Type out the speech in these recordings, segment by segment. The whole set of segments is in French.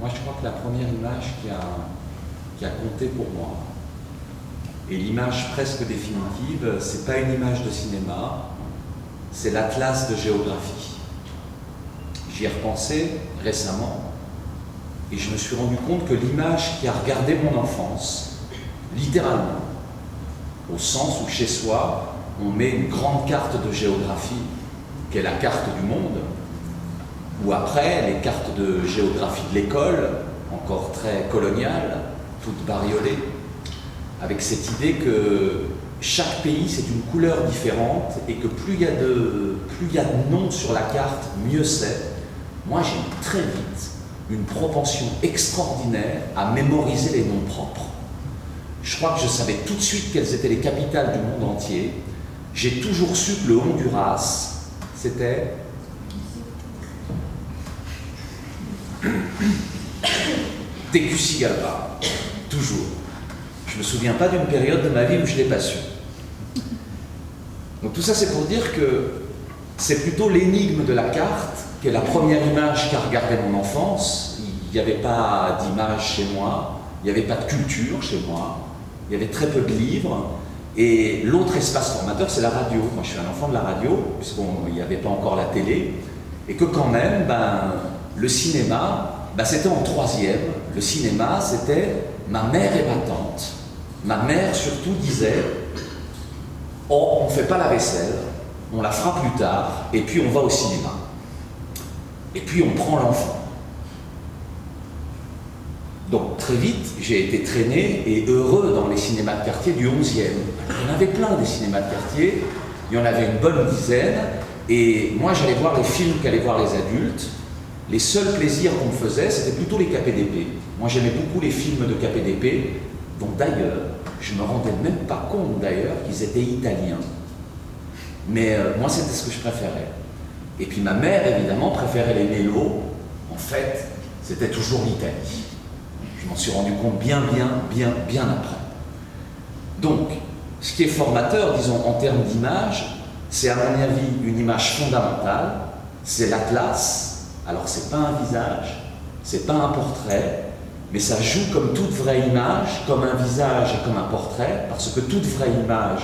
Moi, je crois que la première image qui a compté pour moi, et l'image presque définitive, c'est pas une image de cinéma, c'est l'atlas de géographie. J'y ai repensé récemment, et je me suis rendu compte que l'image qui a regardé mon enfance, littéralement, au sens où chez soi, on met une grande carte de géographie, qui est la carte du monde, ou après les cartes de géographie de l'école, encore très coloniales, toutes bariolées, avec cette idée que chaque pays c'est une couleur différente et que plus il y a de noms sur la carte, mieux c'est. Moi j'ai eu très vite une propension extraordinaire à mémoriser les noms propres. Je crois que je savais tout de suite quelles étaient les capitales du monde entier. J'ai toujours su que le Honduras, c'était Tegucigalpa, toujours. Je ne me souviens pas d'une période de ma vie où je ne l'ai pas su. Donc tout ça c'est pour dire que c'est plutôt l'énigme de la carte, qui est la première image qu'a regardé mon enfance. Il n'y avait pas d'image chez moi, il n'y avait pas de culture chez moi, il y avait très peu de livres. Et l'autre espace formateur, c'est la radio. Moi je suis un enfant de la radio, puisqu'il n'y avait pas encore la télé, et que quand même, le cinéma, c'était en troisième. Le cinéma, c'était ma mère et ma tante. Ma mère surtout disait « Oh, on ne fait pas la vaisselle, on la fera plus tard, et puis on va au cinéma. Et puis on prend l'enfant. » Donc très vite, j'ai été traîné et heureux dans les cinémas de quartier du 11e. Il y en avait plein des cinémas de quartier, il y en avait une bonne dizaine, et moi j'allais voir les films qu'allaient voir les adultes. Les seuls plaisirs qu'on me faisait, c'était plutôt les KPDP. Moi j'aimais beaucoup les films de KPDP, dont d'ailleurs, je ne me rendais même pas compte d'ailleurs qu'ils étaient italiens. Mais moi c'était ce que je préférais. Et puis ma mère évidemment préférait les mélos. En fait, c'était toujours l'Italie. Je m'en suis rendu compte bien après. Donc, ce qui est formateur, disons, en termes d'image, c'est à mon avis une image fondamentale, c'est l'atlas. Alors c'est pas un visage, c'est pas un portrait, mais ça joue comme toute vraie image, comme un visage et comme un portrait, parce que toute vraie image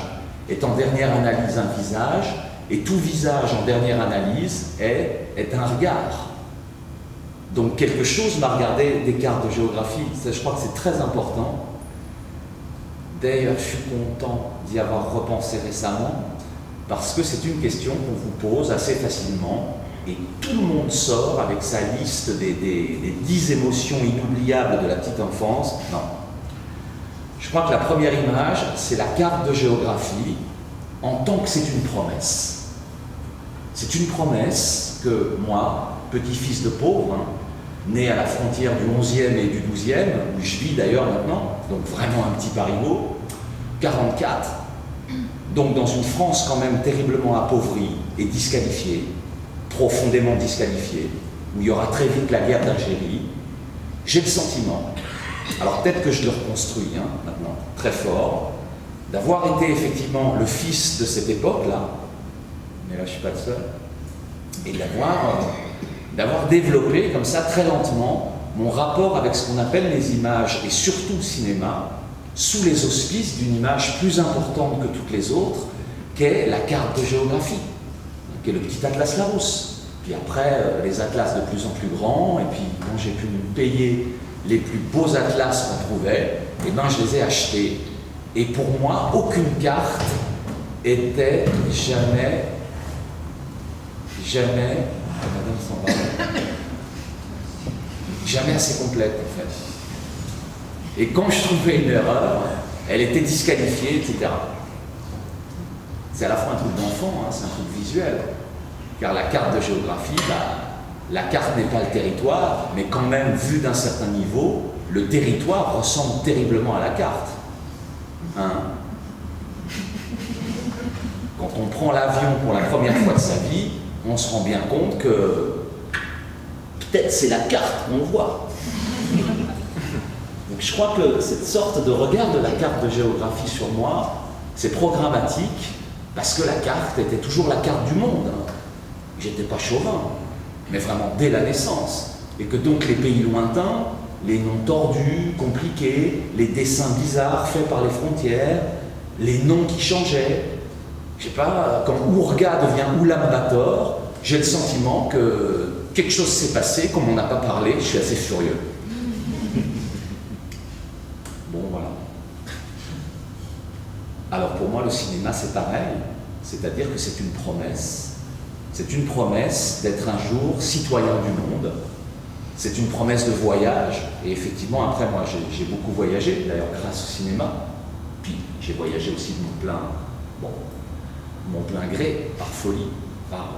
est en dernière analyse un visage, et tout visage en dernière analyse est un regard. Donc quelque chose m'a regardé des cartes de géographie, ça, je crois que c'est très important. D'ailleurs, je suis content d'y avoir repensé récemment, parce que c'est une question qu'on vous pose assez facilement, et tout le monde sort avec sa liste des 10 émotions inoubliables de la petite enfance. Non. Je crois que la première image, c'est la carte de géographie, en tant que c'est une promesse. C'est une promesse que moi, petit-fils de pauvre, né à la frontière du 11e et du 12e, où je vis d'ailleurs maintenant, donc vraiment un petit parigot, 44, donc dans une France quand même terriblement appauvrie et disqualifiée, profondément disqualifiée, où il y aura très vite la guerre d'Algérie, j'ai le sentiment, alors peut-être que je le reconstruis maintenant, très fort, d'avoir été effectivement le fils de cette époque-là, mais là je ne suis pas le seul, et d'avoir développé comme ça très lentement mon rapport avec ce qu'on appelle les images, et surtout le cinéma, sous les auspices d'une image plus importante que toutes les autres, qu'est la carte de géographie, qui est le petit atlas Larousse. Puis après, les atlas de plus en plus grands, et puis quand j'ai pu me payer les plus beaux atlas qu'on trouvait, et je les ai achetés. Et pour moi, aucune carte était jamais assez complète en fait. Et quand je trouvais une erreur, elle était disqualifiée, etc. C'est à la fois un truc d'enfant, c'est un truc visuel. Car la carte de géographie, la carte n'est pas le territoire, mais quand même, vu d'un certain niveau, le territoire ressemble terriblement à la carte. Quand on prend l'avion pour la première fois de sa vie, on se rend bien compte que peut-être c'est la carte qu'on voit. Donc je crois que cette sorte de regard de la carte de géographie sur moi, c'est programmatique, parce que la carte était toujours la carte du monde. J'étais pas chauvin, mais vraiment dès la naissance. Et que donc les pays lointains, les noms tordus, compliqués, les dessins bizarres faits par les frontières, les noms qui changeaient, je sais pas, quand Ourga devient Oulam-Bator, j'ai le sentiment que quelque chose s'est passé, comme on n'a pas parlé, je suis assez furieux. Bon, voilà. Alors pour moi, le cinéma, c'est pareil. C'est-à-dire que c'est une promesse. C'est une promesse d'être un jour citoyen du monde. C'est une promesse de voyage. Et effectivement, après, moi, j'ai beaucoup voyagé, d'ailleurs, grâce au cinéma. Puis, j'ai voyagé aussi de mon plein gré, par folie, par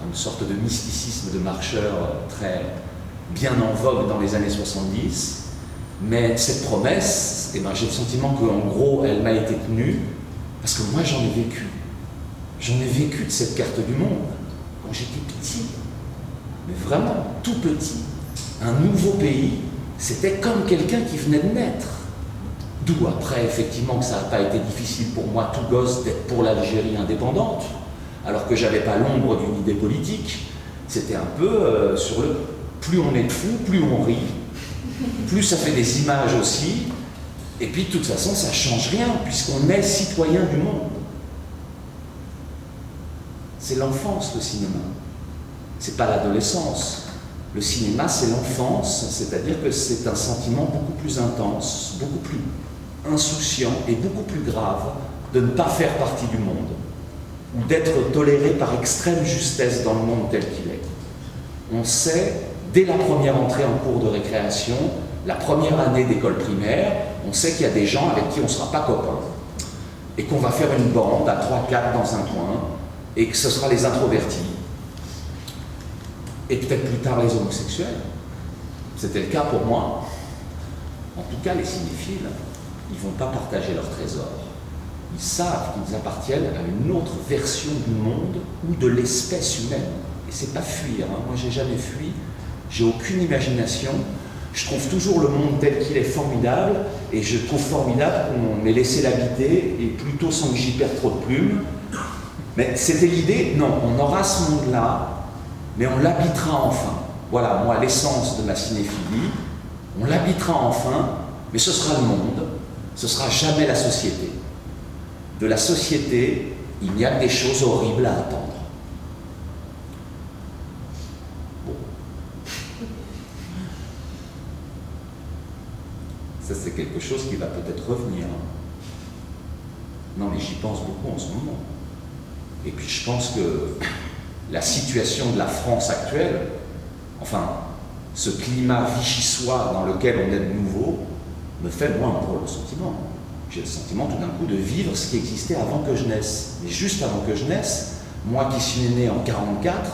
une sorte de mysticisme de marcheur très bien en vogue dans les années 70. Mais cette promesse, eh ben, j'ai le sentiment qu'en gros, elle m'a été tenue, parce que moi, j'en ai vécu. J'en ai vécu de cette carte du monde, quand j'étais petit. Mais vraiment, tout petit. Un nouveau pays, c'était comme quelqu'un qui venait de naître. D'où après, effectivement, que ça n'a pas été difficile pour moi, tout gosse, d'être pour l'Algérie indépendante, alors que j'avais pas l'ombre d'une idée politique. C'était un peu sur le... Plus on est de fou, plus on rit, plus ça fait des images aussi, et puis de toute façon, ça change rien, puisqu'on est citoyen du monde. C'est l'enfance, le cinéma. C'est pas l'adolescence. Le cinéma, c'est l'enfance, c'est-à-dire que c'est un sentiment beaucoup plus intense, beaucoup plus insouciant et beaucoup plus grave de ne pas faire partie du monde, ou d'être toléré par extrême justesse dans le monde tel qu'il est. On sait, dès la première entrée en cours de récréation, la première année d'école primaire, on sait qu'il y a des gens avec qui on ne sera pas copains, et qu'on va faire une bande à 3-4 dans un coin, et que ce sera les introvertis, et peut-être plus tard les homosexuels. C'était le cas pour moi. En tout cas, les cinéphiles, ils ne vont pas partager leur trésor. Ils savent qu'ils appartiennent à une autre version du monde ou de l'espèce humaine. Et c'est pas fuir, hein. Moi j'ai jamais fui, j'ai aucune imagination. Je trouve toujours le monde tel qu'il est formidable, et je trouve formidable qu'on m'ait laissé l'habiter, et plutôt sans que j'y perde trop de plumes. Mais c'était l'idée, non, on aura ce monde-là, mais on l'habitera enfin. Voilà, moi, l'essence de ma cinéphilie, on l'habitera enfin, mais ce sera le monde, ce sera jamais la société. De la société, il n'y a que des choses horribles à attendre. Bon. Ça, c'est quelque chose qui va peut-être revenir. Non, mais j'y pense beaucoup en ce moment. Et puis je pense que la situation de la France actuelle, enfin, ce climat vichysois dans lequel on est de nouveau, me fait, moi, un drôle de sentiment. J'ai le sentiment tout d'un coup de vivre ce qui existait avant que je naisse. Mais juste avant que je naisse, moi qui suis né en 1944,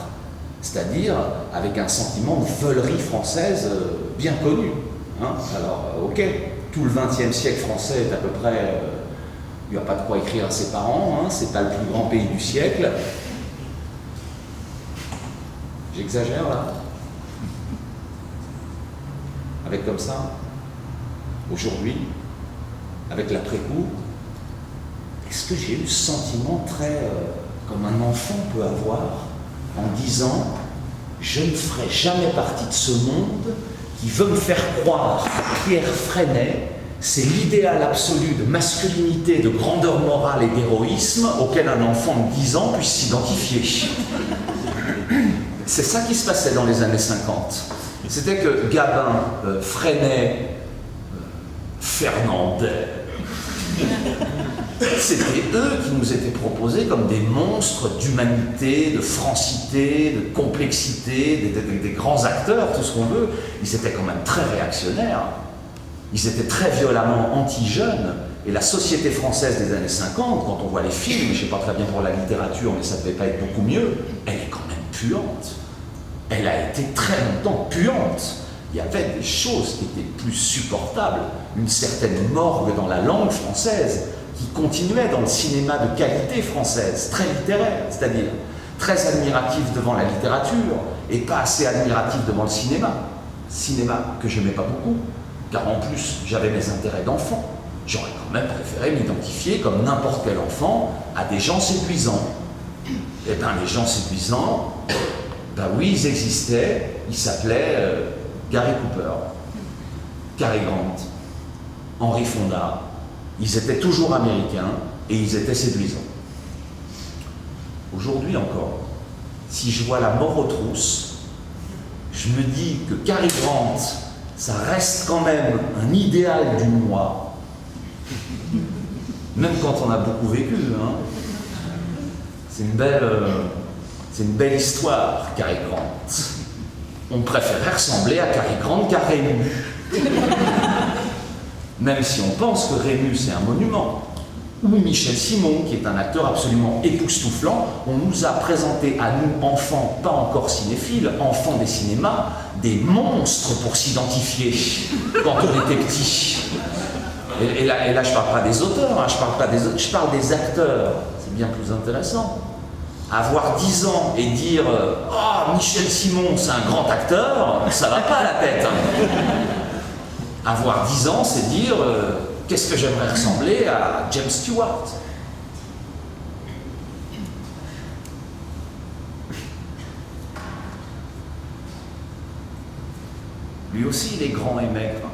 c'est-à-dire avec un sentiment de veulerie française bien connu. Hein. Alors, ok, tout le XXe siècle français est à peu près... il n'y a pas de quoi écrire à ses parents, hein, c'est pas le plus grand pays du siècle. J'exagère là? Avec comme ça, aujourd'hui, avec l'après-coup, est-ce que j'ai eu ce sentiment très, comme un enfant peut avoir, en disant « Je ne ferai jamais partie de ce monde qui veut me faire croire que Pierre Freinet, c'est l'idéal absolu de masculinité, de grandeur morale et d'héroïsme auquel un enfant de 10 ans puisse s'identifier. » C'est ça qui se passait dans les années 50. C'était que Gabin, Freinet, Fernandel, c'était eux qui nous étaient proposés comme des monstres d'humanité, de francité, de complexité, des grands acteurs, tout ce qu'on veut. Ils étaient quand même très réactionnaires. Ils étaient très violemment anti-jeunes. Et la société française des années 50, quand on voit les films, je ne sais pas très bien pour la littérature, mais ça ne devait pas être beaucoup mieux, elle est quand même puante. Elle a été très longtemps puante. Il y avait des choses qui étaient plus supportables. Une certaine morgue dans la langue française qui continuait dans le cinéma de qualité française, très littéraire, c'est-à-dire très admiratif devant la littérature et pas assez admiratif devant le cinéma. Cinéma que je n'aimais pas beaucoup, car en plus j'avais mes intérêts d'enfant. J'aurais quand même préféré m'identifier comme n'importe quel enfant à des gens séduisants. Eh bien les gens séduisants, ben oui, ils existaient, ils s'appelaient Gary Cooper, Cary Grant, Henry Fonda, ils étaient toujours américains et ils étaient séduisants. Aujourd'hui encore, si je vois La mort aux trousses, je me dis que Cary Grant, ça reste quand même un idéal du moi, même quand on a beaucoup vécu. Hein. C'est une belle histoire, Cary Grant. On préférait ressembler à Cary Grant qu'à Rému. Même si on pense que Rému, c'est un monument. Ou Michel Simon, qui est un acteur absolument époustouflant, on nous a présenté à nous, enfants, pas encore cinéphiles, enfants des cinémas, des monstres pour s'identifier quand on était petit. Et là, je ne parle pas des auteurs, hein, je parle des acteurs. C'est bien plus intéressant. Avoir 10 ans et dire « Ah, Michel Simon, c'est un grand acteur », ça va pas à la tête. Hein. Avoir 10 ans, c'est dire qu'est-ce que j'aimerais ressembler à James Stewart. Lui aussi, il est grand et maigre.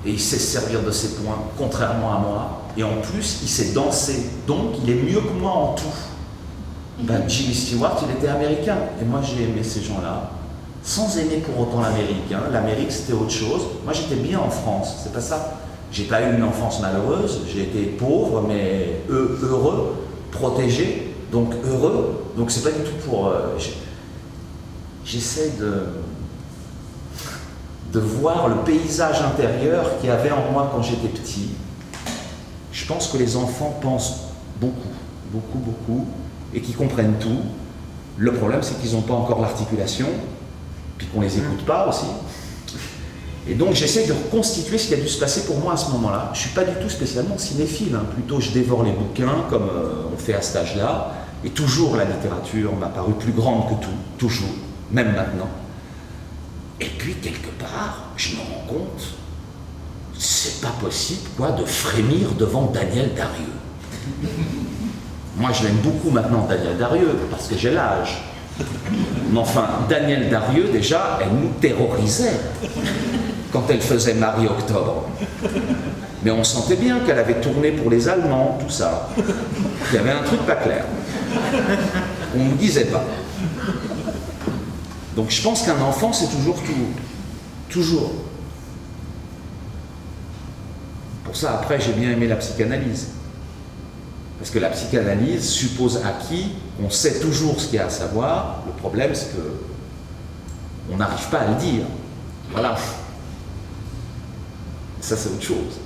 Et il sait se servir de ses poings, contrairement à moi. Et en plus, il sait danser. Donc, il est mieux que moi en tout. Ben, Jimmy Stewart, il était américain. Et moi, j'ai aimé ces gens-là. Sans aimer pour autant l'Amérique. Hein. L'Amérique, c'était autre chose. Moi, j'étais bien en France. C'est pas ça. J'ai pas eu une enfance malheureuse. J'ai été pauvre, mais heureux, protégé. Donc, heureux. Donc, c'est pas du tout pour... J'essaie de voir le paysage intérieur qu'il y avait en moi quand j'étais petit. Je pense que les enfants pensent beaucoup, et qu'ils comprennent tout. Le problème, c'est qu'ils n'ont pas encore l'articulation, puis qu'on les écoute pas aussi. Et donc, j'essaie de reconstituer ce qui a dû se passer pour moi à ce moment-là. Je suis pas du tout spécialement cinéphile, hein. Plutôt je dévore les bouquins, comme on fait à cet âge-là, et toujours la littérature m'a paru plus grande que tout, toujours, même maintenant. Et puis, quelque part, je me rends compte, c'est pas possible, quoi, de frémir devant Daniel Darieux. Moi, je l'aime beaucoup maintenant, Daniel Darieux, parce que j'ai l'âge. Mais enfin, Daniel Darieux, déjà, elle nous terrorisait quand elle faisait Marie-Octobre. Mais on sentait bien qu'elle avait tourné pour les Allemands, tout ça. Il y avait un truc pas clair. On ne nous disait pas. Donc je pense qu'un enfant, c'est toujours tout. Toujours. Pour ça, après, j'ai bien aimé la psychanalyse. Parce que la psychanalyse suppose acquis, on sait toujours ce qu'il y a à savoir. Le problème, c'est que on n'arrive pas à le dire. Voilà. Ça, c'est autre chose.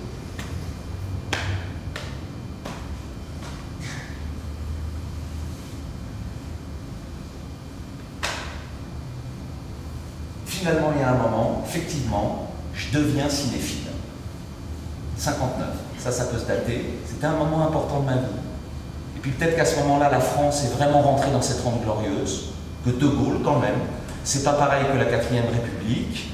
Finalement, il y a un moment, effectivement, je deviens cinéphile. 59, ça peut se dater. C'était un moment important de ma vie. Et puis peut-être qu'à ce moment-là, la France est vraiment rentrée dans cette rente glorieuse, que De Gaulle, quand même. C'est pas pareil que la 4e République.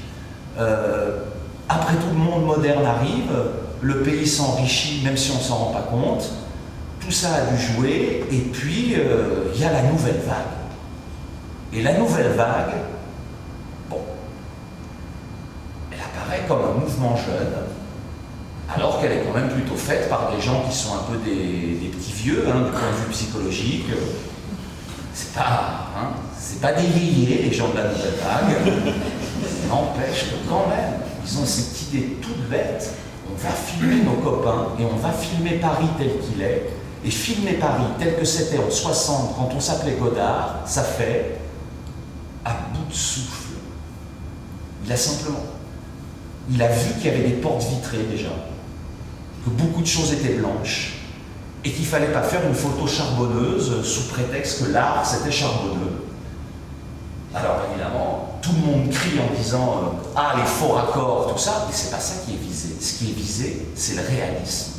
Après tout, le monde moderne arrive, le pays s'enrichit, même si on ne s'en rend pas compte. Tout ça a dû jouer, et puis il y a la nouvelle vague. Et la nouvelle vague, bon, elle apparaît comme un mouvement jeune, alors qu'elle est quand même plutôt faite par des gens qui sont un peu des petits vieux, hein, du point de vue psychologique. C'est pas des liés, les gens de la nouvelle vague. N'empêche que quand même, ils ont cette idée toute bête. On va filmer nos copains et on va filmer Paris tel qu'il est. Et filmer Paris tel que c'était en 60, quand on s'appelait Godard, ça fait à bout de souffle. Il a vu qu'il y avait des portes vitrées déjà, que beaucoup de choses étaient blanches, et qu'il ne fallait pas faire une photo charbonneuse sous prétexte que l'art c'était charbonneux. Alors évidemment, tout le monde crie en disant ah, les faux raccords, tout ça, mais c'est pas ça qui est visé. Ce qui est visé, c'est le réalisme.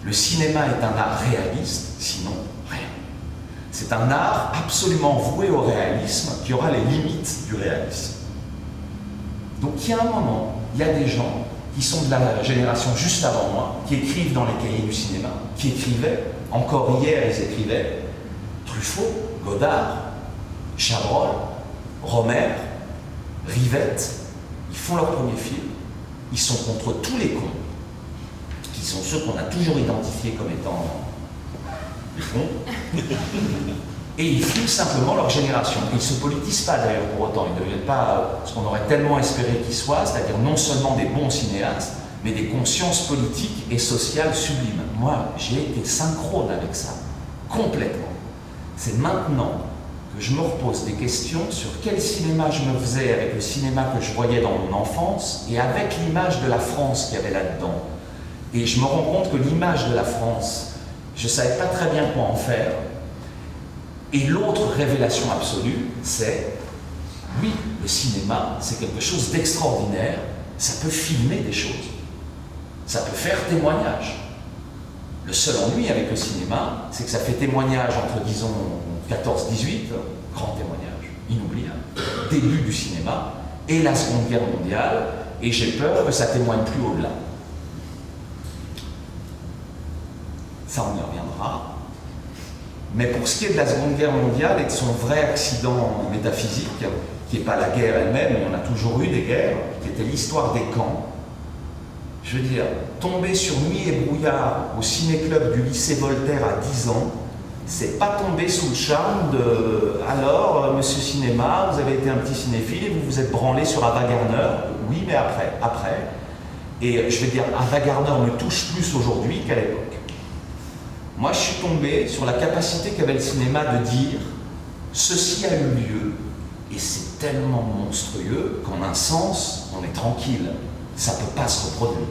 Le cinéma est un art réaliste, sinon rien. C'est un art absolument voué au réalisme qui aura les limites du réalisme. Donc il y a un moment, il y a des gens qui sont de la génération juste avant moi, qui écrivent dans les cahiers du cinéma, qui écrivaient, encore hier ils écrivaient, Truffaut, Godard, Chabrol, Romer, Rivette, Ils font leur premier film, ils sont contre tous les cons, qui sont ceux qu'on a toujours identifiés comme étant les cons, et ils filment simplement leur génération. Ils ne se politisent pas d'ailleurs pour autant, ils ne deviennent pas ce qu'on aurait tellement espéré qu'ils soient, c'est-à-dire non seulement des bons cinéastes, mais des consciences politiques et sociales sublimes. Moi, j'ai été synchrone avec ça, complètement. C'est maintenant que je me repose des questions sur quel cinéma je me faisais avec le cinéma que je voyais dans mon enfance et avec l'image de la France qu'il y avait là-dedans. Et je me rends compte que l'image de la France, je ne savais pas très bien quoi en faire. Et l'autre révélation absolue, c'est, oui, le cinéma, c'est quelque chose d'extraordinaire, ça peut filmer des choses, ça peut faire témoignage. Le seul ennui avec le cinéma, c'est que ça fait témoignage entre, disons, 14-18, grand témoignage, inoubliable, début du cinéma, et la Seconde Guerre mondiale, et j'ai peur que ça témoigne plus au-delà. Ça, on y reviendra. Mais pour ce qui est de la Seconde Guerre mondiale et de son vrai accident métaphysique, qui n'est pas la guerre elle-même, on a toujours eu des guerres, qui était l'histoire des camps, je veux dire, tomber sur Nuit et brouillard au ciné-club du lycée Voltaire à 10 ans, c'est pas tomber sous le charme de « Alors, monsieur cinéma, vous avez été un petit cinéphile et vous vous êtes branlé sur Ava Gardner ?» Oui, mais après. Et je vais dire, Ava Gardner me touche plus aujourd'hui qu'à l'époque. Moi, je suis tombé sur la capacité qu'avait le cinéma de dire « Ceci a eu lieu » et c'est tellement monstrueux qu'en un sens, on est tranquille. Ça ne peut pas se reproduire.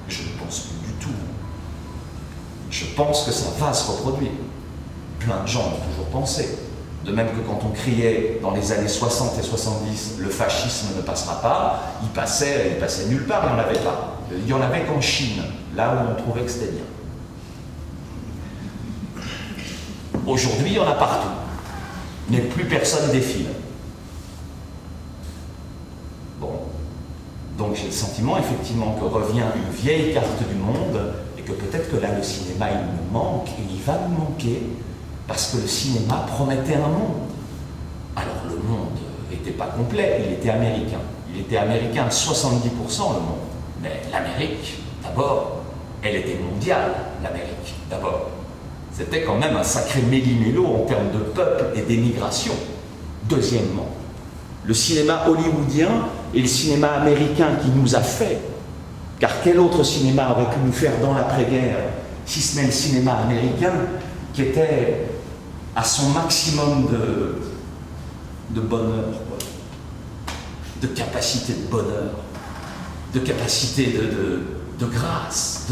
Je ne pense plus du tout. Je pense que ça va se reproduire. Plein de gens ont toujours pensé. De même que quand on criait dans les années 60 et 70 « le fascisme ne passera pas », il passait nulle part, il n'y en avait pas. Il n'y en avait qu'en Chine, là où on trouvait que c'était bien. Aujourd'hui, il y en a partout. Mais plus personne défile. Bon. Donc j'ai le sentiment effectivement que revient une vieille carte du monde et que peut-être que là le cinéma il nous manque et il va nous manquer parce que le cinéma promettait un monde. Alors le monde n'était pas complet, il était américain. Il était américain à 70% le monde. Mais l'Amérique, d'abord, elle était mondiale, l'Amérique, d'abord. C'était quand même un sacré méli-mélo en termes de peuple et d'émigration. Deuxièmement, le cinéma hollywoodien et le cinéma américain qui nous a fait, car quel autre cinéma aurait pu nous faire dans l'après-guerre, si ce n'est le cinéma américain, qui était à son maximum de bonheur, de capacité de bonheur, de capacité de grâce,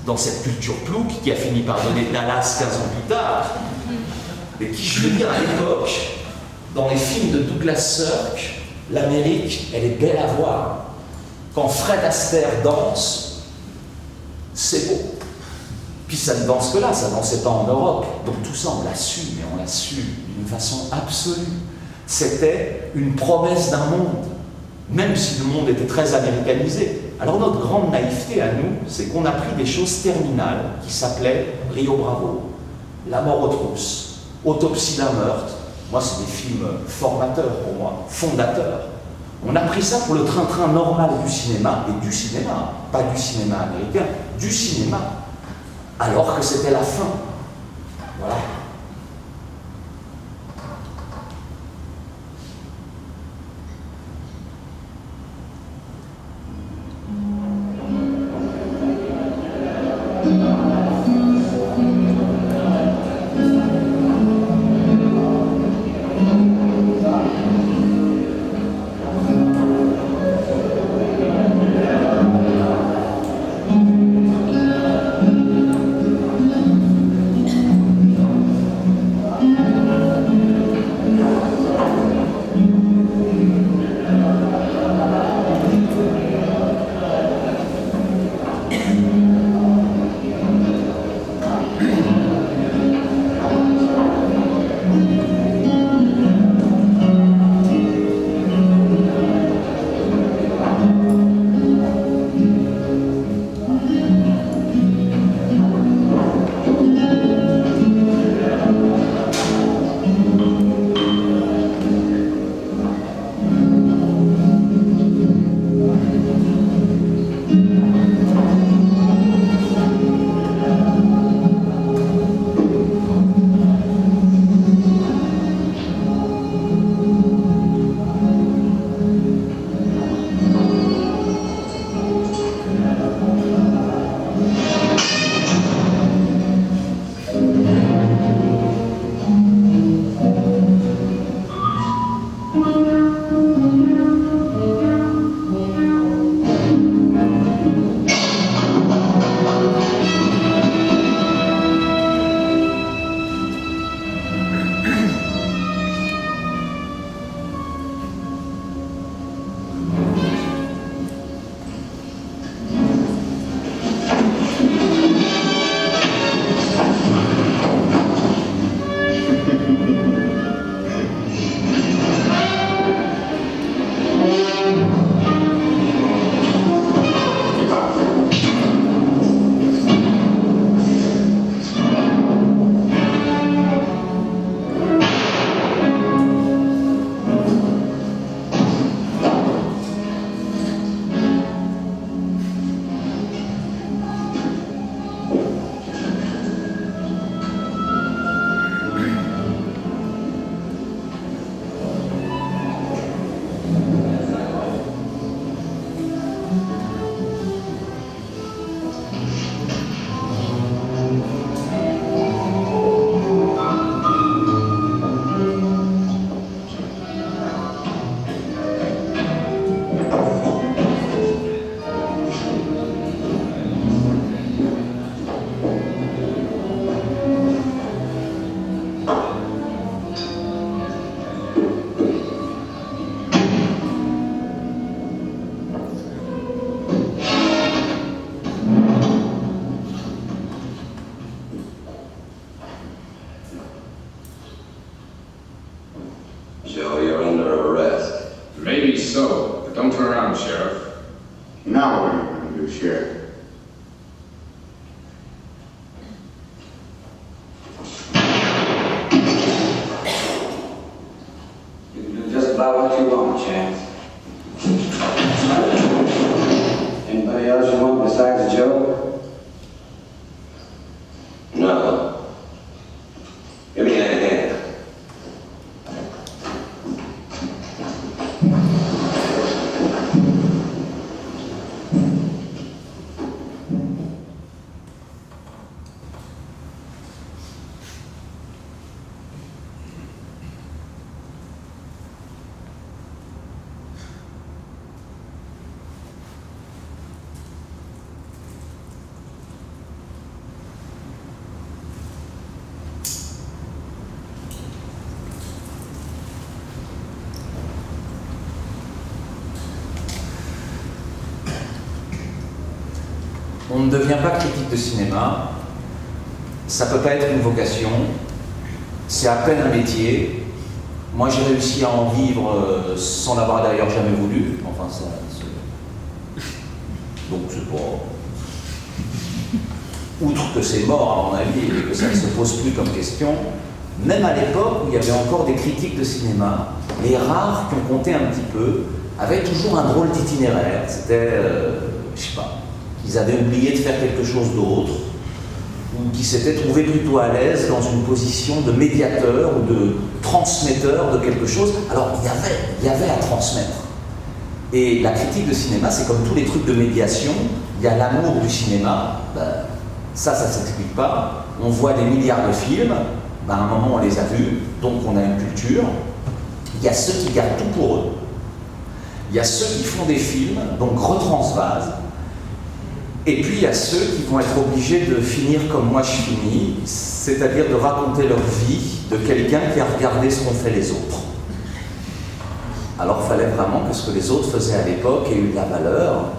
dans cette culture plouc qui a fini par donner Dallas 15 ans plus tard, et qui, je veux dire, à l'époque, dans les films de Douglas Sirk, l'Amérique, elle est belle à voir. Quand Fred Astaire danse, c'est beau. Puis ça ne danse que là, ça ne dansait pas en Europe. Donc tout ça, on l'a su, mais on l'a su d'une façon absolue. C'était une promesse d'un monde, même si le monde était très américanisé. Alors notre grande naïveté à nous, c'est qu'on a pris des choses terminales qui s'appelaient Rio Bravo, La mort aux trousses, Autopsie d'un meurtre. Moi, c'est des films formateurs pour moi, fondateurs. On a pris ça pour le train-train normal du cinéma, et du cinéma, pas du cinéma américain, du cinéma, alors que c'était la fin. Voilà. so, but don't turn around, Sheriff. Now what are you going to do, Sheriff? You can do just about what you want, Chance. Anybody else you want besides Joe? No. Give me that hand. On ne devient pas critique de cinéma, ça peut pas être une vocation, c'est à peine un métier. Moi j'ai réussi à en vivre sans l'avoir d'ailleurs jamais voulu, enfin ça... Donc c'est pas... Outre que c'est mort à mon avis et que ça ne se pose plus comme question, même à l'époque où il y avait encore des critiques de cinéma, les rares qui ont compté un petit peu avaient toujours un drôle d'itinéraire, c'était... je sais pas... Ils avaient oublié de faire quelque chose d'autre, ou qui s'étaient trouvés plutôt à l'aise dans une position de médiateur ou de transmetteur de quelque chose. Alors il y avait à transmettre. Et la critique de cinéma, c'est comme tous les trucs de médiation, il y a l'amour du cinéma, ça s'explique pas. On voit des milliards de films, à un moment on les a vus, donc on a une culture. Il y a ceux qui gardent tout pour eux. Il y a ceux qui font des films, donc retransvasent. Et puis il y a ceux qui vont être obligés de finir comme moi je finis, c'est-à-dire de raconter leur vie de quelqu'un qui a regardé ce qu'ont fait les autres. Alors il fallait vraiment que ce que les autres faisaient à l'époque ait eu de la valeur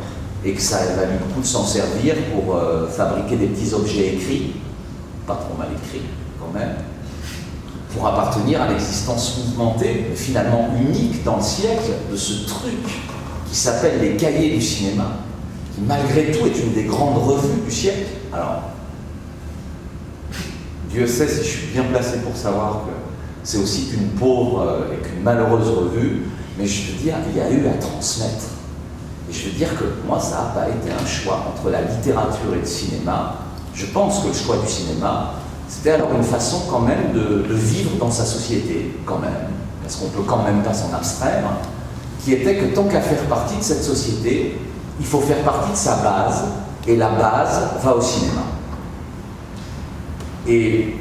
et que ça ait valu beaucoup de s'en servir pour fabriquer des petits objets écrits, pas trop mal écrits quand même, pour appartenir à l'existence mouvementée, mais finalement unique dans le siècle, de ce truc qui s'appelle les cahiers du cinéma, qui malgré tout est une des grandes revues du siècle. Alors, Dieu sait si je suis bien placé pour savoir que c'est aussi qu'une pauvre et qu'une malheureuse revue, mais je veux dire, il y a eu à transmettre. Et je veux dire que moi, ça n'a pas été un choix entre la littérature et le cinéma. Je pense que le choix du cinéma, c'était alors une façon quand même de vivre dans sa société, quand même, parce qu'on peut quand même pas s'en abstraire, qui était que tant qu'à faire partie de cette société, il faut faire partie de sa base, et la base va au cinéma. Et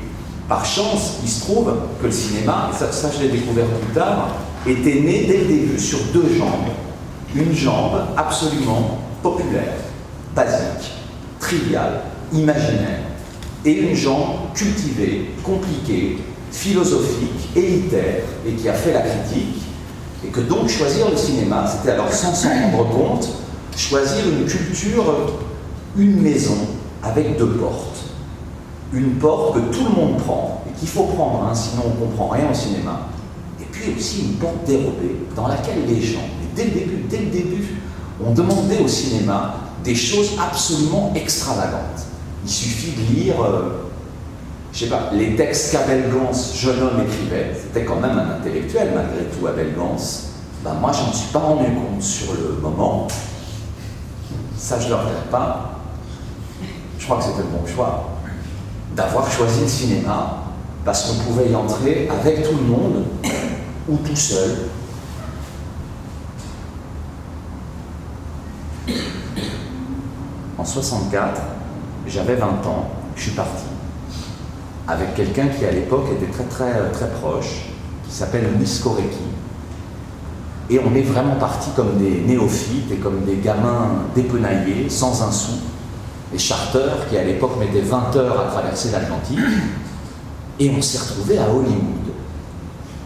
par chance, il se trouve que le cinéma, et ça je l'ai découvert plus tard, était né dès le début sur deux jambes. Une jambe absolument populaire, basique, triviale, imaginaire, et une jambe cultivée, compliquée, philosophique, élitaire, et qui a fait la critique, et que donc choisir le cinéma, c'était alors sans s'en rendre compte, choisir une culture, une maison avec deux portes. Une porte que tout le monde prend, et qu'il faut prendre, hein, sinon on ne comprend rien au cinéma. Et puis aussi une porte dérobée, dans laquelle les gens, dès le début, ont demandé au cinéma des choses absolument extravagantes. Il suffit de lire, je sais pas, les textes qu'Abel Gans, jeune homme, écrivait. C'était quand même un intellectuel malgré tout, Abel Gans. Ben moi, je n'en suis pas rendu compte sur le moment. Ça, je ne le regrette pas. Je crois que c'était le bon choix d'avoir choisi le cinéma parce qu'on pouvait y entrer avec tout le monde ou tout seul. En 64, j'avais 20 ans, je suis parti avec quelqu'un qui à l'époque était très proche, qui s'appelle Louis Korecki. Et on est vraiment partis comme des néophytes et comme des gamins dépenaillés, sans un sou. Les charters qui à l'époque mettaient 20 heures à traverser l'Atlantique. Et on s'est retrouvés à Hollywood,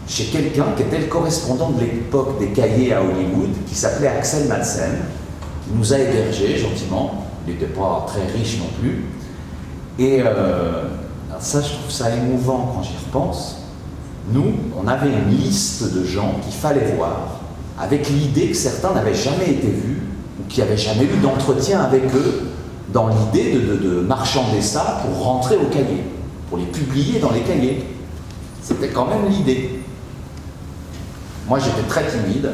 chez quelqu'un qui était le correspondant de l'époque des cahiers à Hollywood, qui s'appelait Axel Madsen, qui nous a hébergés gentiment. Il n'était pas très riche non plus. Et ça, je trouve ça émouvant quand j'y repense. Nous, on avait une liste de gens qu'il fallait voir avec l'idée que certains n'avaient jamais été vus ou qui n'avaient jamais eu d'entretien avec eux, dans l'idée de marchander ça pour rentrer au cahier, pour les publier dans les cahiers. C'était quand même l'idée. Moi, j'étais très timide,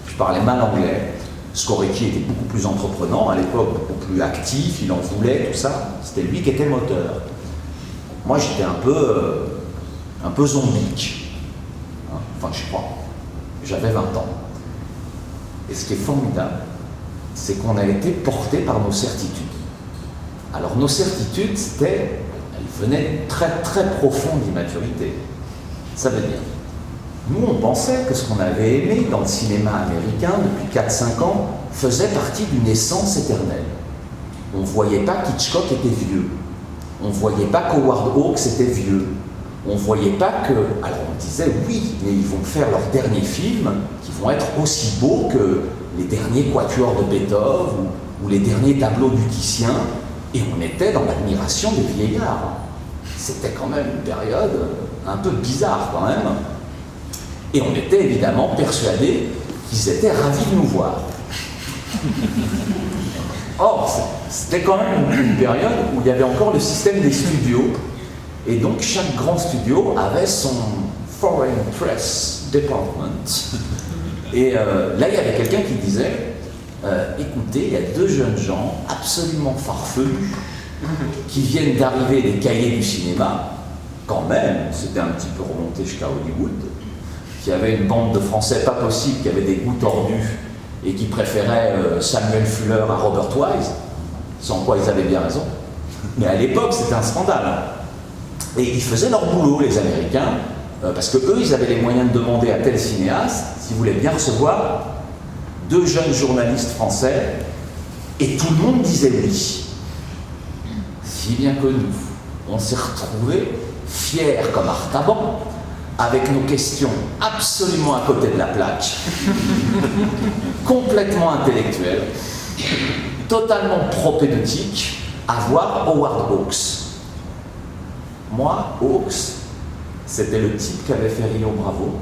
je parlais mal anglais. Scorecki était beaucoup plus entreprenant à l'époque, beaucoup plus actif, il en voulait, tout ça. C'était lui qui était moteur. Moi, j'étais un peu zombique. Hein, enfin, je crois. J'avais 20 ans. Et ce qui est formidable, c'est qu'on a été porté par nos certitudes. Alors, nos certitudes, elles venaient très, très profondes d'immaturité. Ça veut dire, nous, on pensait que ce qu'on avait aimé dans le cinéma américain depuis 4-5 ans faisait partie d'une essence éternelle. On ne voyait pas qu'Hitchcock était vieux. On ne voyait pas qu'Howard Hawks était vieux. On ne voyait pas que... Alors on disait, oui, mais ils vont faire leurs derniers films qui vont être aussi beaux que les derniers quatuors de Beethoven ou les derniers tableaux du Titien. Et on était dans l'admiration des vieillards. C'était quand même une période un peu bizarre quand même. Et on était évidemment persuadés qu'ils étaient ravis de nous voir. Or, c'était quand même une période où il y avait encore le système des studios. Et donc, chaque grand studio avait son Foreign Press Department. Et là, il y avait quelqu'un qui disait écoutez, il y a 2 jeunes gens absolument farfelus qui viennent d'arriver des cahiers du cinéma. Quand même, c'était un petit peu remonté jusqu'à Hollywood, qui avait une bande de Français pas possible, qui avait des goûts tordus et qui préféraient Samuel Fuller à Robert Wise, sans quoi ils avaient bien raison. Mais à l'époque, c'était un scandale. Et ils faisaient leur boulot, les Américains, parce que eux, ils avaient les moyens de demander à tel cinéaste s'ils voulaient bien recevoir 2 jeunes journalistes français, et tout le monde disait oui. Si bien que nous, on s'est retrouvés fiers comme Artaban, avec nos questions absolument à côté de la plaque, complètement intellectuelles, totalement propédeutiques, à voir Howard Hawks. Moi, Hawks, c'était le type qui avait fait Rio Bravo.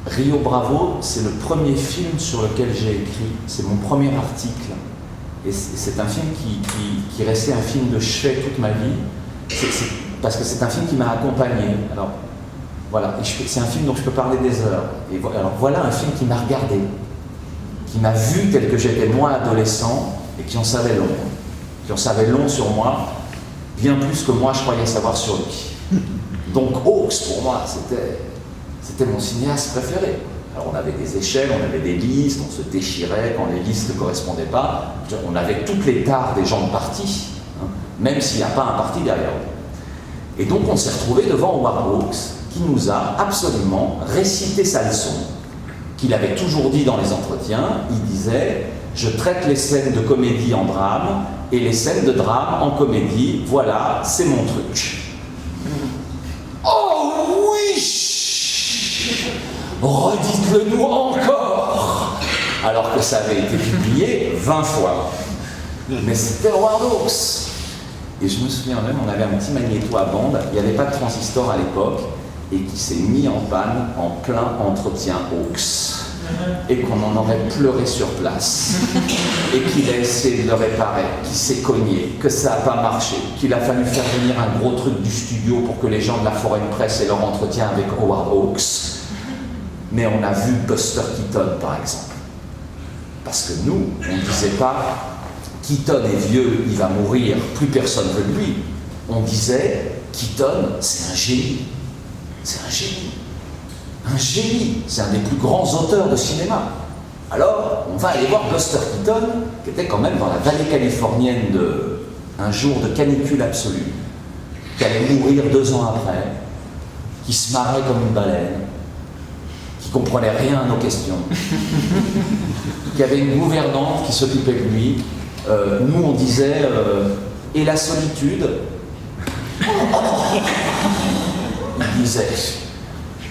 Rio Bravo, c'est le premier film sur lequel j'ai écrit, c'est mon premier article. Et c'est un film qui restait un film de chevet toute ma vie, parce que c'est un film qui m'a accompagné. Alors, voilà, c'est un film dont je peux parler des heures. Et alors voilà un film qui m'a regardé, qui m'a vu tel que j'étais moi adolescent, et qui en savait long sur moi, bien plus que moi je croyais savoir sur lui. Donc Hawks, pour moi, c'était mon cinéaste préféré. Alors on avait des échelles, on avait des listes, on se déchirait quand les listes ne correspondaient pas. On avait toutes les tares des gens de parti, hein, même s'il n'y a pas un parti derrière eux. Et donc on s'est retrouvés devant Howard Hawks, qui nous a absolument récité sa leçon, qu'il avait toujours dit dans les entretiens. Il disait « Je traite les scènes de comédie en drame et les scènes de drame en comédie, voilà, c'est mon truc. » Oh oui! Redites-le nous encore! Alors que ça avait été publié 20 fois. Mais c'était Howard Hawks. Et je me souviens même, on avait un petit magnéto à bande, il n'y avait pas de transistor à l'époque, et qui s'est mis en panne en plein entretien Hawks. Et qu'on en aurait pleuré sur place. Et qu'il a essayé de le réparer, qu'il s'est cogné, que ça n'a pas marché, qu'il a fallu faire venir un gros truc du studio pour que les gens de la Foreign Press aient leur entretien avec Howard Hawks. Mais on a vu Buster Keaton, par exemple. Parce que nous, on ne disait pas Keaton est vieux, il va mourir, plus personne ne veut de lui. On disait Keaton, c'est un génie. C'est un génie. Un génie. C'est un des plus grands auteurs de cinéma. Alors, on va aller voir Buster Keaton, qui était quand même dans la vallée californienne un jour de canicule absolue, qui allait mourir 2 ans après, qui se marrait comme une baleine, qui comprenait rien à nos questions, qui avait une gouvernante qui s'occupait de lui. Nous, on disait et la solitude. Il disait.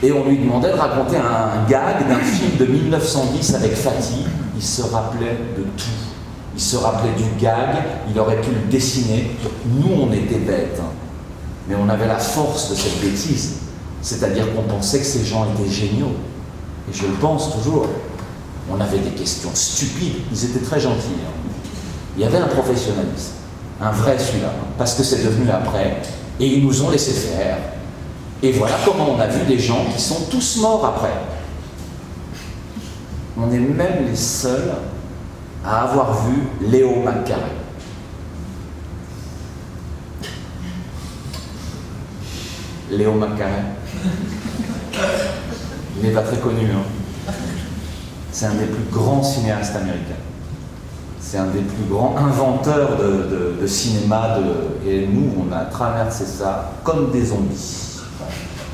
Et on lui demandait de raconter un gag d'un film de 1910 avec Fatih. Il se rappelait de tout. Il se rappelait du gag, il aurait pu le dessiner. Nous, on était bêtes, hein. Mais on avait la force de cette bêtise. C'est-à-dire qu'on pensait que ces gens étaient géniaux. Et je le pense toujours. On avait des questions stupides, ils étaient très gentils. Il y avait un professionnalisme, un vrai celui-là, parce que c'est devenu après, et ils nous ont laissé faire. Et voilà comment on a vu des gens qui sont tous morts après. On est même les seuls à avoir vu Léo McCarey. Léo McCarey. Il n'est pas très connu, hein. C'est un des plus grands cinéastes américains. C'est un des plus grands inventeurs de cinéma. Et nous, on a traversé ça comme des zombies.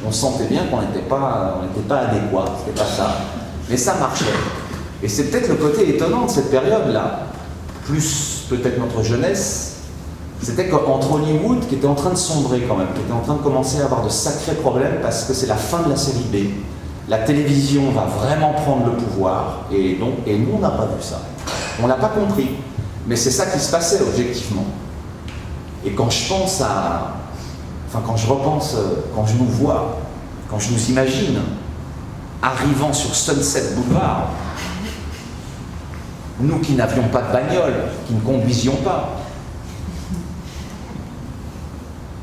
On sentait bien qu'on n'était pas adéquat, c'était pas ça. Mais ça marchait. Et c'est peut-être le côté étonnant de cette période-là, plus peut-être notre jeunesse, c'était qu'entre Hollywood, qui était en train de sombrer quand même, qui était en train de commencer à avoir de sacrés problèmes parce que c'est la fin de la série B, la télévision va vraiment prendre le pouvoir, et nous on n'a pas vu ça. On n'a pas compris. Mais c'est ça qui se passait objectivement. Et quand je pense à... Enfin, quand je repense, quand je nous vois, quand je nous imagine arrivant sur Sunset Boulevard, nous qui n'avions pas de bagnole, qui ne conduisions pas,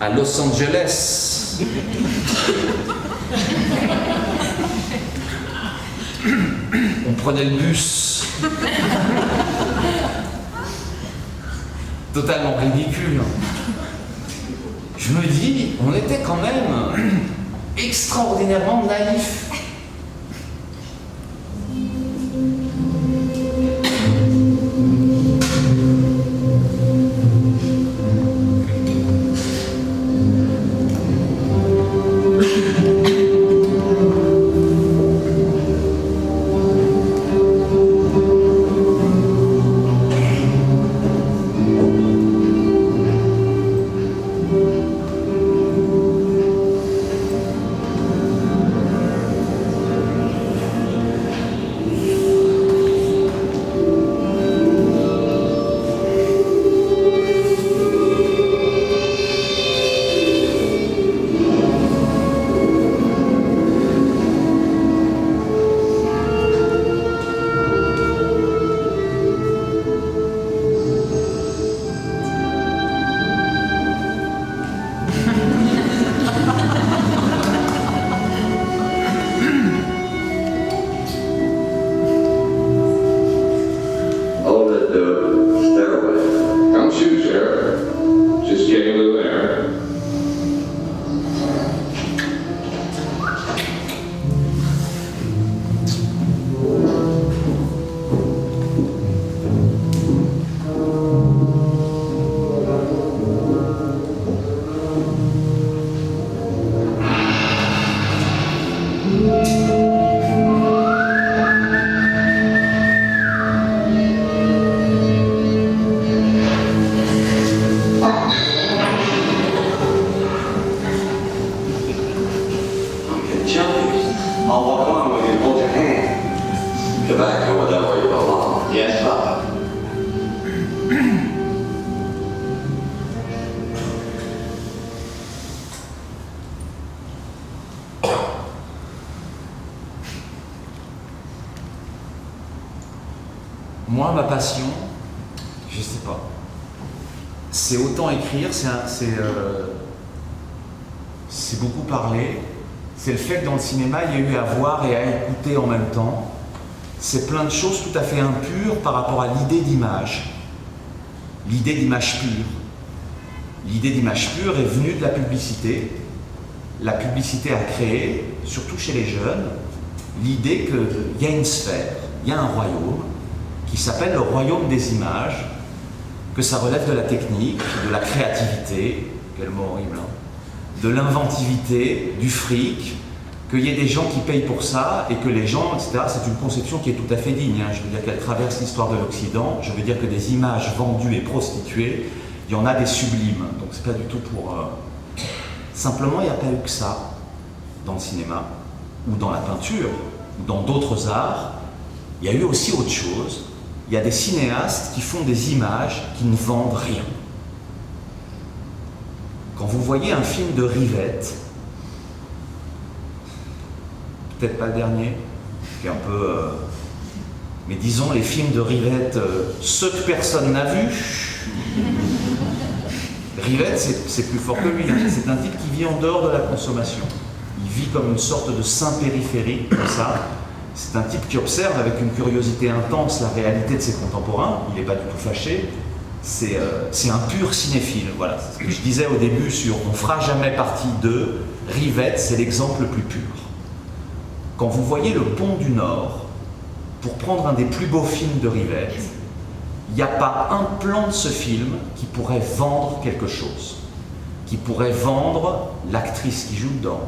à Los Angeles, on prenait le bus, totalement ridicule. Je me dis, on était quand même extraordinairement naïfs. Moi, ma passion, je sais pas, c'est autant écrire, c'est beaucoup parler, c'est le fait que dans le cinéma, il y a eu à voir et à écouter en même temps. C'est plein de choses tout à fait impures par rapport à l'idée d'image pure. L'idée d'image pure est venue de la publicité. La publicité a créé, surtout chez les jeunes, l'idée qu'il y a une sphère, il y a un royaume, qui s'appelle le royaume des images, que ça relève de la technique, de la créativité, quel mot horrible, hein, de l'inventivité, du fric, qu'il y ait des gens qui payent pour ça, et que les gens, etc., c'est une conception qui est tout à fait digne, hein. Je veux dire qu'elle traverse l'histoire de l'Occident, je veux dire que des images vendues et prostituées, il y en a des sublimes, donc c'est pas du tout pour... Simplement, il n'y a pas eu que ça dans le cinéma, ou dans la peinture, ou dans d'autres arts. Il y a eu aussi autre chose. Il y a des cinéastes qui font des images qui ne vendent rien. Quand vous voyez un film de Rivette, peut-être pas le dernier, qui est un peu... mais disons les films de Rivette, ceux que personne n'a vus. Rivette, c'est plus fort que lui, c'est un type qui vit en dehors de la consommation. Il vit comme une sorte de saint périphérique, comme ça. C'est un type qui observe avec une curiosité intense la réalité de ses contemporains, il n'est pas du tout fâché. C'est un pur cinéphile, voilà. C'est ce que je disais au début sur « on fera jamais partie d'eux », Rivette, c'est l'exemple le plus pur. Quand vous voyez Le Pont du Nord, pour prendre un des plus beaux films de Rivette, il n'y a pas un plan de ce film qui pourrait vendre quelque chose, qui pourrait vendre l'actrice qui joue dedans,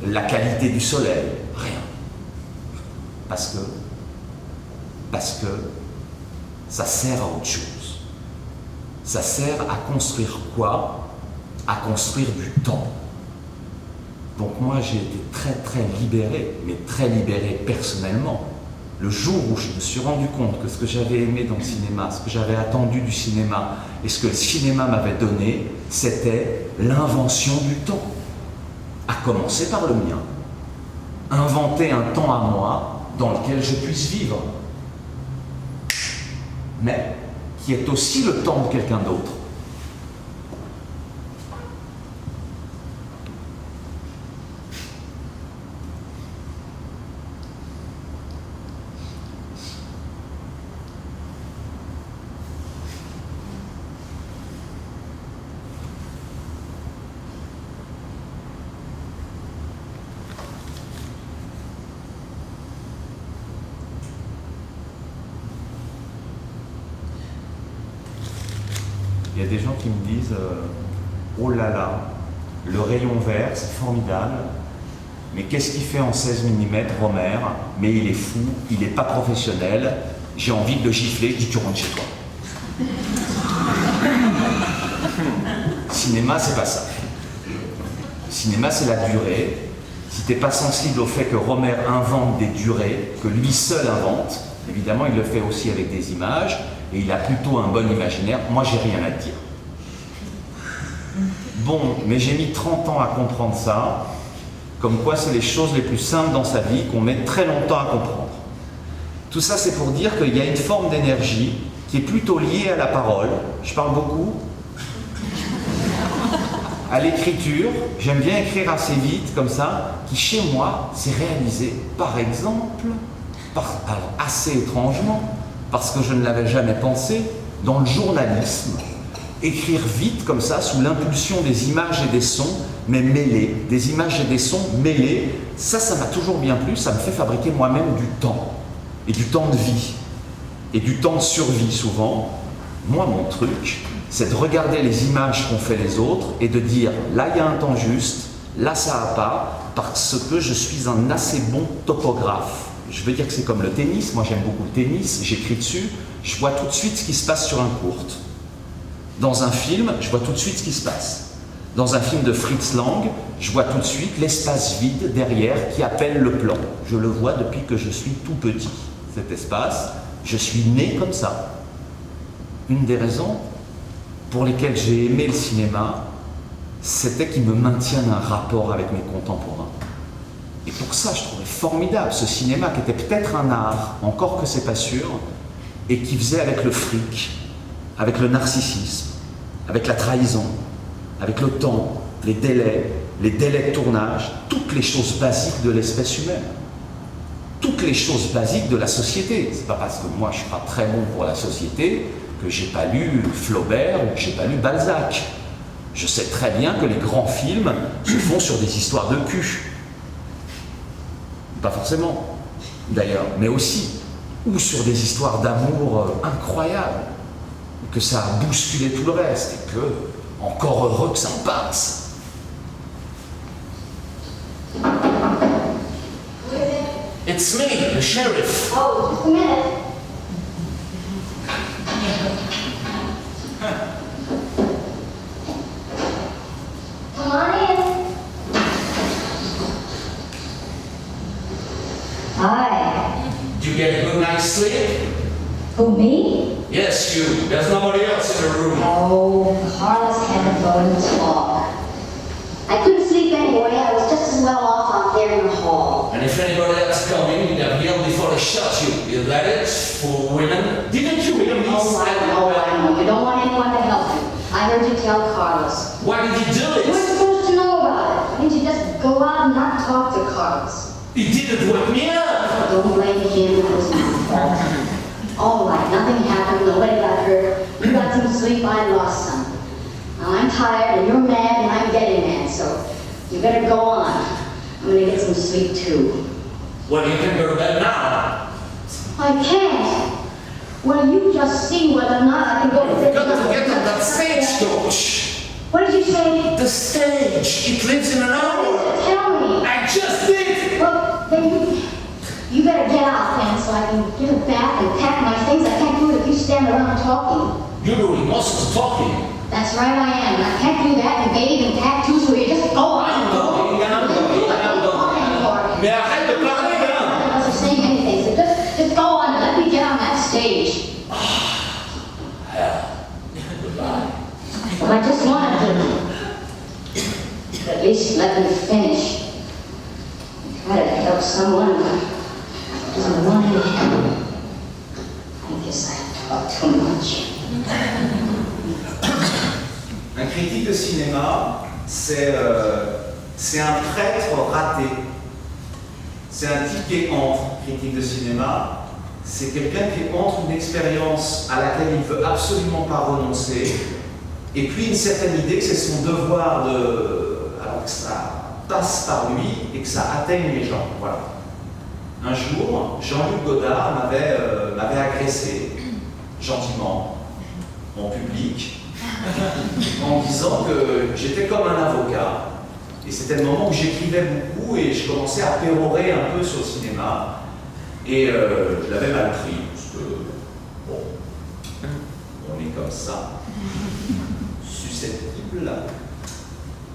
la qualité du soleil, rien. Parce que ça sert à autre chose. Ça sert à construire quoi? À construire du temps. Donc moi j'ai été très très libéré, mais très libéré personnellement. Le jour où je me suis rendu compte que ce que j'avais aimé dans le cinéma, ce que j'avais attendu du cinéma et ce que le cinéma m'avait donné, c'était l'invention du temps. À commencer par le mien. Inventer un temps à moi dans lequel je puisse vivre. Mais qui est aussi le temps de quelqu'un d'autre. Il y a des gens qui me disent oh là là, le rayon vert, c'est formidable, mais qu'est-ce qu'il fait en 16 mm, Romer? Mais il est fou, il n'est pas professionnel, j'ai envie de le gifler, je dis tu rentres chez toi. Cinéma, c'est pas ça. Cinéma, c'est la durée. Si tu n'es pas sensible au fait que Romer invente des durées, que lui seul invente, évidemment, il le fait aussi avec des images, et il a plutôt un bon imaginaire. Moi, j'ai rien à te dire. Bon, mais j'ai mis 30 ans à comprendre ça, comme quoi c'est les choses les plus simples dans sa vie qu'on met très longtemps à comprendre. Tout ça, c'est pour dire qu'il y a une forme d'énergie qui est plutôt liée à la parole. Je parle beaucoup. À l'écriture, j'aime bien écrire assez vite, comme ça, qui chez moi s'est réalisé, par exemple, alors assez étrangement, parce que je ne l'avais jamais pensé, dans le journalisme, écrire vite comme ça, sous l'impulsion des images et des sons, mais mêlés, des images et des sons mêlés, ça m'a toujours bien plu, ça me fait fabriquer moi-même du temps, et du temps de vie, et du temps de survie souvent. Moi, mon truc, c'est de regarder les images qu'ont fait les autres, et de dire, là il y a un temps juste, là ça n'a pas, parce que je suis un assez bon topographe. Je veux dire que c'est comme le tennis, moi j'aime beaucoup le tennis, j'écris dessus, je vois tout de suite ce qui se passe sur un court. Dans un film, je vois tout de suite ce qui se passe. Dans un film de Fritz Lang, je vois tout de suite l'espace vide derrière qui appelle le plan. Je le vois depuis que je suis tout petit, cet espace. Je suis né comme ça. Une des raisons pour lesquelles j'ai aimé le cinéma, c'était qu'il me maintienne un rapport avec mes contemporains. Et pour ça, je trouvais formidable ce cinéma qui était peut-être un art, encore que c'est pas sûr, et qui faisait avec le fric, avec le narcissisme, avec la trahison, avec le temps, les délais de tournage, toutes les choses basiques de l'espèce humaine, toutes les choses basiques de la société. C'est pas parce que moi je suis pas très bon pour la société que j'ai pas lu Flaubert ou que j'ai pas lu Balzac. Je sais très bien que les grands films se font sur des histoires de cul. Pas forcément, d'ailleurs, mais aussi, ou sur des histoires d'amour incroyables, que ça a bousculé tout le reste, et que, encore heureux que ça passe. It's me, the sheriff. Oh, just a minute. Come on in. Hi. Did you get a good night's sleep? Who, me? Yes, you. There's nobody else in the room. Oh, Carlos had to go to talk. I couldn't sleep anyway. I was just as well off out there in the hall. And if anybody else coming, you'd have yelled before before I shot you that it's for women. Didn't you hear me Oh, I know. You don't want anyone to help you. I heard you tell Carlos. Why did you do You weren't it? supposed to know about it. Why didn't you just go out and not talk to Carlos? He didn't wake me up. Don't blame him, it was my fault. All right, nothing happened, nobody got hurt. You got some sleep, I lost some. Now I'm tired and you're mad and I'm getting mad, so you better go on. I'm gonna get some sleep too. Well, you can go to bed now. I can't. Well, you just see whether or not I can go to You've bed. got to get on that stagecoach. What did you say? The stage. It lives in an hour. Tell me. I just did. Well, then you better get out then so I can get a bath and pack my things. I can't do it if you stand around talking. You're doing most of the talking. That's right, I am. And I can't do that and bathe and pack too, so you just go on. I'm going. Mais arrête de parler, hein. I wasn't saying anything, so just go on and let me get on that stage. Goodbye. Well, I just wanted to at least let me finish. Try to help someone who doesn't want any help. I guess I talk too much. Un critique de cinéma, c'est un prêtre raté. C'est un type qui entre, critique de cinéma, c'est quelqu'un qui entre une expérience à laquelle il ne veut absolument pas renoncer, et puis une certaine idée que c'est son devoir alors que ça passe par lui et que ça atteigne les gens. Voilà. Un jour, Jean-Luc Godard m'avait agressé, gentiment, en public, en disant que j'étais comme un avocat. Et c'était le moment où j'écrivais beaucoup et je commençais à pérorer un peu sur le cinéma. Et je l'avais mal pris, parce que, bon, on est comme ça, susceptible.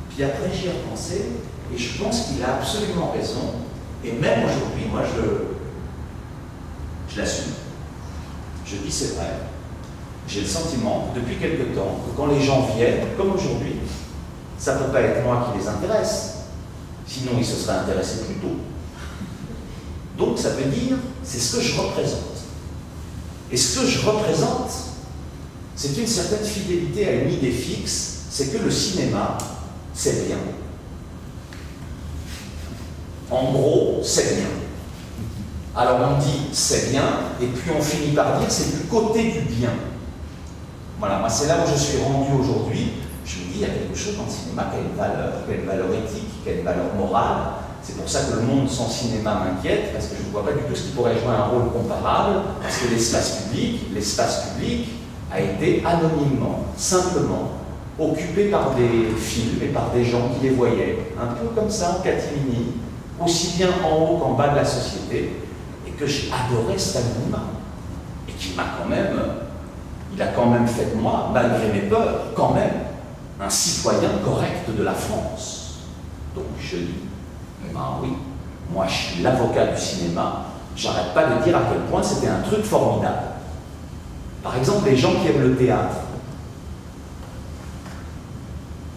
Puis après, j'y ai repensé, et je pense qu'il a absolument raison. Et même aujourd'hui, moi, je l'assume. Je dis c'est vrai. J'ai le sentiment, depuis quelque temps, que quand les gens viennent, comme aujourd'hui, ça ne peut pas être moi qui les intéresse, sinon ils se seraient intéressés plus tôt. Donc ça veut dire, c'est ce que je représente. Et ce que je représente, c'est une certaine fidélité à une idée fixe, c'est que le cinéma, c'est bien. En gros, c'est bien. Alors on dit c'est bien, et puis on finit par dire c'est du côté du bien. Voilà, moi c'est là où je suis rendu aujourd'hui. Je me dis, il y a quelque chose dans le cinéma qui a une valeur éthique, qui a une valeur morale. C'est pour ça que le monde sans cinéma m'inquiète, parce que je ne vois pas du tout ce qui pourrait jouer un rôle comparable, parce que l'espace public a été anonymement, simplement, occupé par des films et par des gens qui les voyaient, un peu comme ça en catimini, aussi bien en haut qu'en bas de la société, et que j'ai adoré cet anonymat, et qui m'a quand même, il a quand même fait de moi, malgré mes peurs, quand même, un citoyen correct de la France. Donc je dis, ben oui, moi je suis l'avocat du cinéma, j'arrête pas de dire à quel point c'était un truc formidable. Par exemple, les gens qui aiment le théâtre.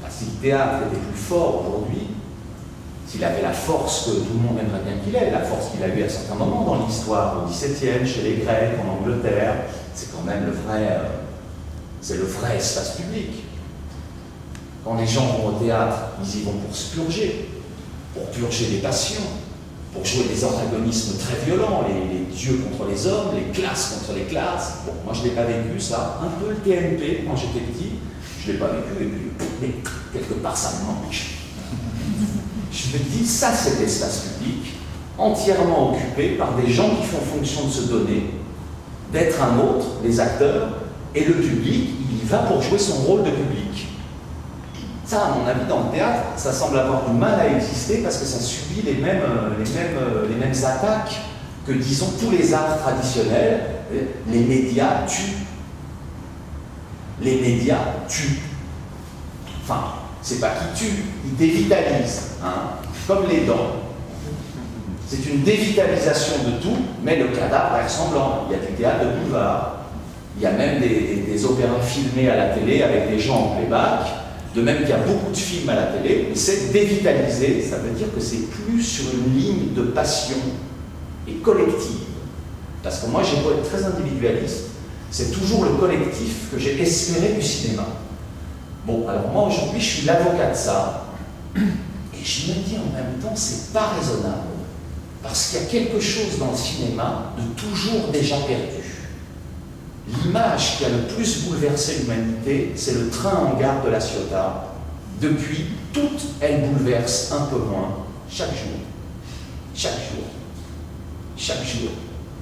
Ben, si le théâtre était plus fort aujourd'hui, s'il avait la force que tout le monde aimerait bien qu'il ait, la force qu'il a eu à certains moments dans l'histoire, au XVIIe, chez les Grecs, en Angleterre, c'est quand même c'est le vrai espace public. Quand les gens vont au théâtre, ils y vont pour se purger des passions, pour jouer des antagonismes très violents, les dieux contre les hommes, les classes contre les classes. Bon, moi je n'ai pas vécu ça, un peu le TNP quand j'étais petit, je ne l'ai pas vécu, et puis, mais quelque part ça me manque. Je me dis, ça c'est l'espace public, entièrement occupé par des gens qui font fonction de se donner, d'être un autre, les acteurs, et le public, il y va pour jouer son rôle de public. Ça, à mon avis, dans le théâtre, ça semble avoir du mal à exister parce que ça subit les mêmes attaques que, disons, tous les arts traditionnels. Les médias tuent. Les médias tuent. Enfin, c'est pas qu'ils tuent, ils dévitalisent, hein, comme les dents. C'est une dévitalisation de tout, mais le cadavre est ressemblant. Il y a du théâtre de boulevard. Il y a même des opéras filmés à la télé avec des gens en playback. De même qu'il y a beaucoup de films à la télé, mais c'est dévitalisé, ça veut dire que c'est plus sur une ligne de passion et collective. Parce que moi, j'ai beau être très individualiste, c'est toujours le collectif que j'ai espéré du cinéma. Bon, alors moi, aujourd'hui, je suis l'avocat de ça, et je me dis en même temps, c'est pas raisonnable. Parce qu'il y a quelque chose dans le cinéma de toujours déjà perdu. L'image qui a le plus bouleversé l'humanité, c'est le train en gare de La Ciotat. Depuis, toute elle bouleverse un peu moins, chaque jour. Chaque jour. Chaque jour.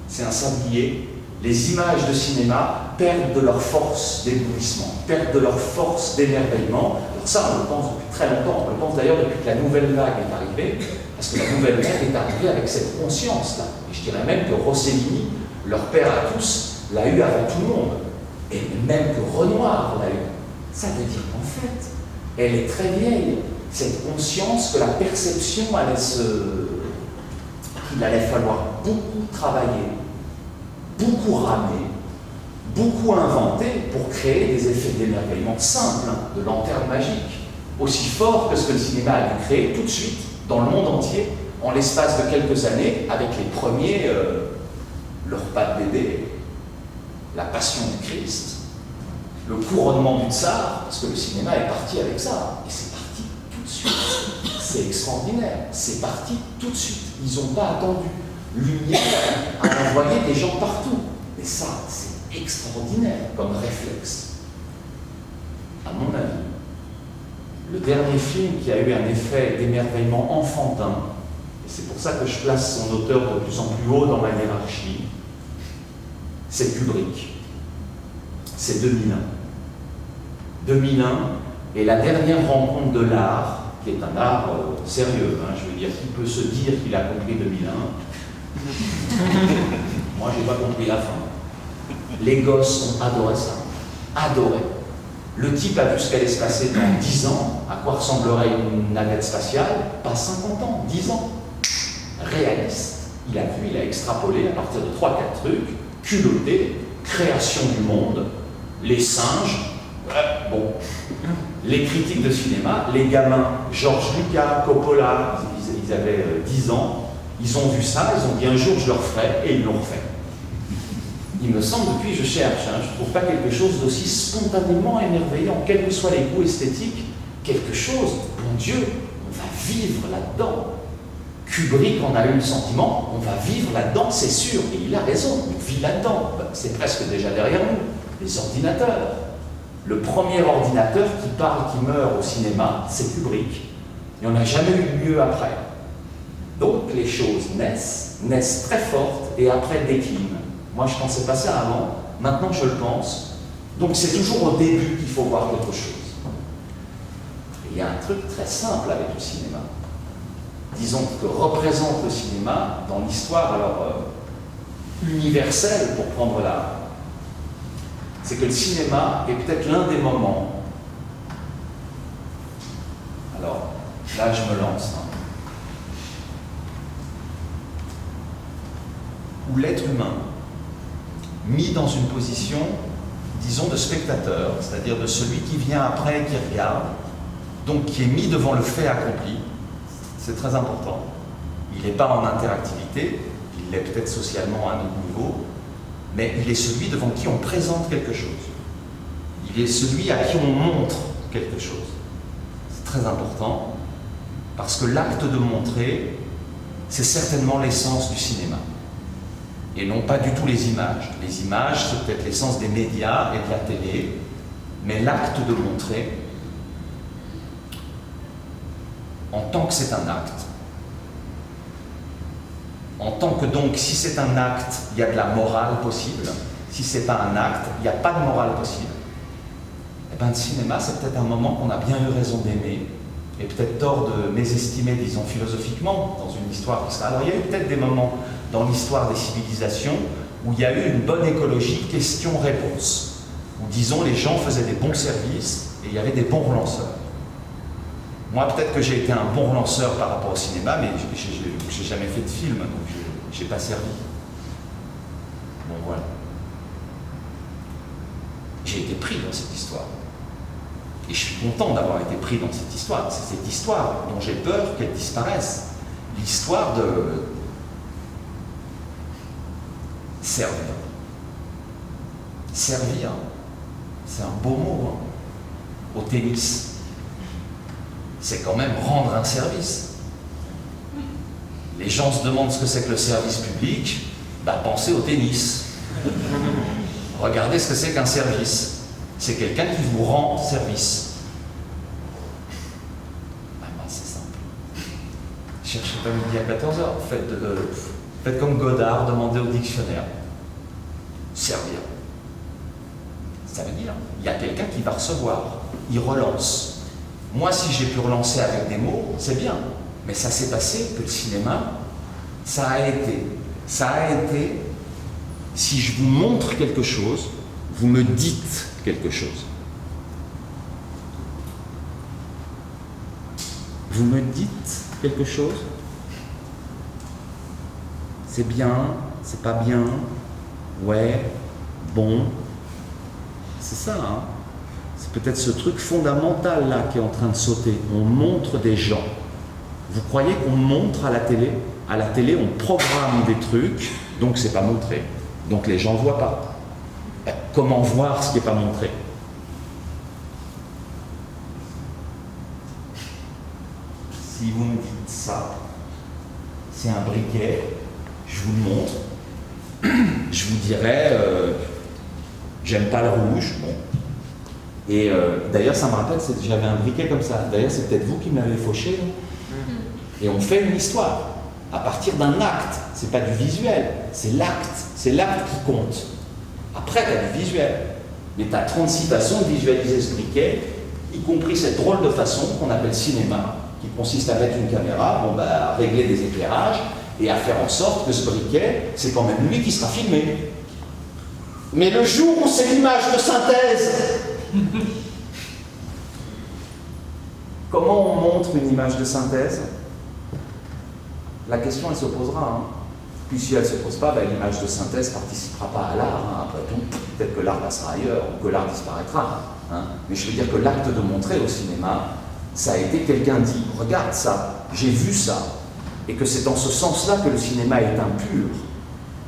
C'est un sablier. Les images de cinéma perdent de leur force d'éblouissement, perdent de leur force d'émerveillement. Alors ça, on le pense depuis très longtemps. On le pense d'ailleurs depuis que la nouvelle vague est arrivée, parce que la nouvelle vague est arrivée avec cette conscience-là. Et je dirais même que Rossellini, leur père à tous, l'a eu avant tout le monde. Et même que Renoir l'a eu. Ça veut dire qu'en fait, elle est très vieille, cette conscience que la perception qu'il allait falloir beaucoup travailler, beaucoup ramer, beaucoup inventer pour créer des effets d'émerveillement simples, de lanterne magique, aussi forts que ce que le cinéma a dû créer tout de suite, dans le monde entier, en l'espace de quelques années, avec les premiers, le repas de bébé, la passion du Christ, le couronnement du tsar, parce que le cinéma est parti avec ça, et c'est parti tout de suite. C'est extraordinaire, c'est parti tout de suite. Ils n'ont pas attendu. Lumière a envoyé des gens partout. Et ça, c'est extraordinaire comme réflexe. À mon avis, le dernier film qui a eu un effet d'émerveillement enfantin, et c'est pour ça que je place son auteur de plus en plus haut dans ma hiérarchie, c'est Kubrick. C'est 2001. 2001 est la dernière rencontre de l'art, qui est un art sérieux. Je veux dire, qui peut se dire qu'il a compris 2001? Moi, j'ai pas compris la fin. Les gosses ont adoré ça. Adoré. Le type a vu ce qu'allait se passer dans 10 ans, à quoi ressemblerait une navette spatiale, pas 50 ans, 10 ans. Réaliste. Il a vu, il a extrapolé à partir de 3-4 trucs, culotté, création du monde, les singes, bon, les critiques de cinéma, les gamins, Georges Lucas, Coppola, ils avaient 10 ans, ils ont vu ça, ils ont dit un jour je le referai, et ils l'ont refait. Il me semble, depuis je cherche, je ne trouve pas quelque chose d'aussi spontanément émerveillant, quels que soient les goûts esthétiques, quelque chose, bon Dieu, on va vivre là-dedans. Kubrick en a eu le sentiment, on va vivre là-dedans, c'est sûr, et il a raison, on vit là-dedans, c'est presque déjà derrière nous, les ordinateurs. Le premier ordinateur qui parle, qui meurt au cinéma, c'est Kubrick. Il n'y en a jamais eu mieux après. Donc les choses naissent très fortes et après déclinent. Moi je ne pensais pas ça avant, maintenant je le pense. Donc c'est toujours au début qu'il faut voir quelque chose. Et il y a un truc très simple avec le cinéma. Disons que représente le cinéma dans l'histoire universelle, pour prendre là. C'est que le cinéma est peut-être l'un des moments. Alors, là je me lance. Où l'être humain, mis dans une position, disons, de spectateur, c'est-à-dire de celui qui vient après et qui regarde, donc qui est mis devant le fait accompli, c'est très important. Il n'est pas en interactivité, il l'est peut-être socialement à un autre niveau, mais il est celui devant qui on présente quelque chose. Il est celui à qui on montre quelque chose. C'est très important, parce que l'acte de montrer, c'est certainement l'essence du cinéma. Et non pas du tout les images. Les images, c'est peut-être l'essence des médias et de la télé, mais l'acte de montrer, en tant que c'est un acte, en tant que donc, si c'est un acte, il y a de la morale possible, si c'est pas un acte, il n'y a pas de morale possible. Et bien le cinéma, c'est peut-être un moment qu'on a bien eu raison d'aimer, et peut-être tort de mésestimer, disons, philosophiquement, dans une histoire qui sera. Alors il y a eu peut-être des moments dans l'histoire des civilisations où il y a eu une bonne écologie question-réponse, où disons les gens faisaient des bons services et il y avait des bons relanceurs. Moi, peut-être que j'ai été un bon relanceur par rapport au cinéma, mais j'ai jamais fait de film, donc j'ai pas servi. Bon, voilà. J'ai été pris dans cette histoire. Et je suis content d'avoir été pris dans cette histoire. C'est cette histoire dont j'ai peur qu'elle disparaisse. L'histoire de Servir. Servir, c'est un beau mot, hein. Au tennis. C'est quand même rendre un service. Les gens se demandent ce que c'est que le service public, bah pensez au tennis. Regardez ce que c'est qu'un service. C'est quelqu'un qui vous rend service. Ah bah c'est simple. Cherchez pas midi à 14h, faites comme Godard, demandez au dictionnaire. Servir. Ça veut dire, il y a quelqu'un qui va recevoir, il relance. Moi, si j'ai pu relancer avec des mots, c'est bien. Mais ça s'est passé que le cinéma, ça a été, si je vous montre quelque chose, vous me dites quelque chose. Vous me dites quelque chose? C'est bien, c'est pas bien, ouais, bon. C'est ça, hein? C'est peut-être ce truc fondamental là qui est en train de sauter. On montre des gens. Vous croyez qu'on montre à la télé? À la télé, on programme des trucs, donc c'est pas montré. Donc les gens ne voient pas. Comment voir ce qui n'est pas montré? Si vous me dites ça, c'est un briquet, je vous le montre, je vous dirais, j'aime pas le rouge, bon. Et d'ailleurs, ça me rappelle, j'avais un briquet comme ça. D'ailleurs, c'est peut-être vous qui me l'avez fauché. Et on fait une histoire à partir d'un acte. C'est pas du visuel, c'est l'acte. C'est l'acte qui compte. Après, tu as du visuel. Mais tu as 36 façons de visualiser ce briquet, y compris cette drôle de façon qu'on appelle cinéma, qui consiste à mettre une caméra, à régler des éclairages et à faire en sorte que ce briquet, c'est quand même lui qui sera filmé. Mais le jour où c'est l'image de synthèse, comment on montre une image de synthèse? La question, elle se posera. Puis si elle ne se pose pas, l'image de synthèse ne participera pas à l'art. Après tout, peut-être que l'art passera ailleurs, ou que l'art disparaîtra. Mais je veux dire que l'acte de montrer au cinéma, ça a été quelqu'un dit, regarde ça, j'ai vu ça. Et que c'est dans ce sens-là que le cinéma est impur.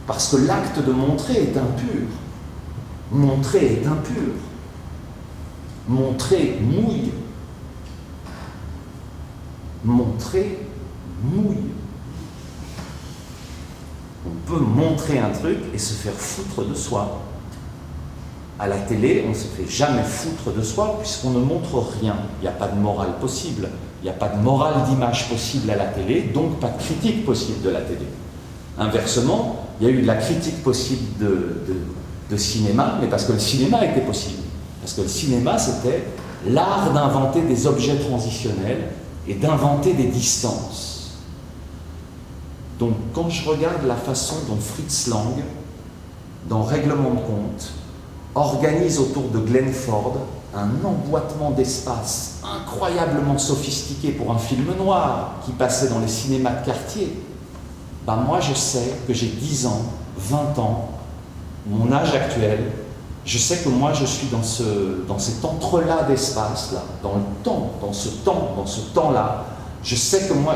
Parce que l'acte de montrer est impur. Montrer est impur. Montrer mouille. Montrer mouille. On peut montrer un truc et se faire foutre de soi. À la télé, on ne se fait jamais foutre de soi puisqu'on ne montre rien. Il n'y a pas de morale possible. Il n'y a pas de morale d'image possible à la télé, donc pas de critique possible de la télé. Inversement, il y a eu de la critique possible de cinéma, mais parce que le cinéma était possible. Parce que le cinéma, c'était l'art d'inventer des objets transitionnels et d'inventer des distances. Donc, quand je regarde la façon dont Fritz Lang, dans Règlement de compte, organise autour de Glenn Ford un emboîtement d'espace incroyablement sophistiqué pour un film noir qui passait dans les cinémas de quartier, moi je sais que j'ai 10 ans, 20 ans, mon âge actuel, je sais que moi je suis dans cet entrelac d'espace là, dans le temps, dans ce temps-là, je sais que moi,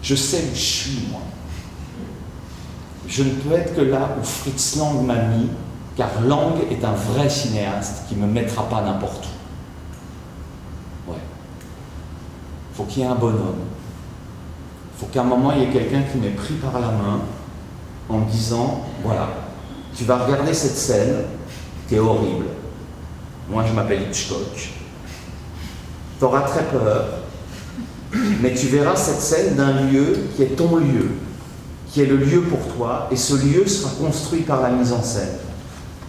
je sais où je suis moi. Je ne peux être que là où Fritz Lang m'a mis, car Lang est un vrai cinéaste qui ne me mettra pas n'importe où. Ouais. Faut qu'il y ait un bonhomme. Faut qu'à un moment il y ait quelqu'un qui m'ait pris par la main en me disant, voilà, tu vas regarder cette scène qui est horrible. Moi je m'appelle Hitchcock. Tu auras très peur, mais tu verras cette scène d'un lieu qui est ton lieu, qui est le lieu pour toi, et ce lieu sera construit par la mise en scène.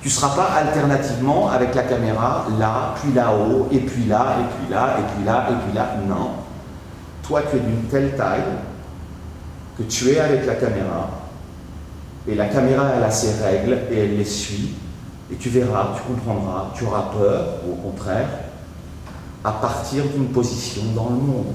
Tu ne seras pas alternativement avec la caméra là, puis là-haut, et puis là, et puis là, et puis là, et puis là. Non. Toi, tu es d'une telle taille que tu es avec la caméra, et la caméra, elle a ses règles, et elle les suit, et tu verras, tu comprendras, tu auras peur, ou au contraire, à partir d'une position dans le monde.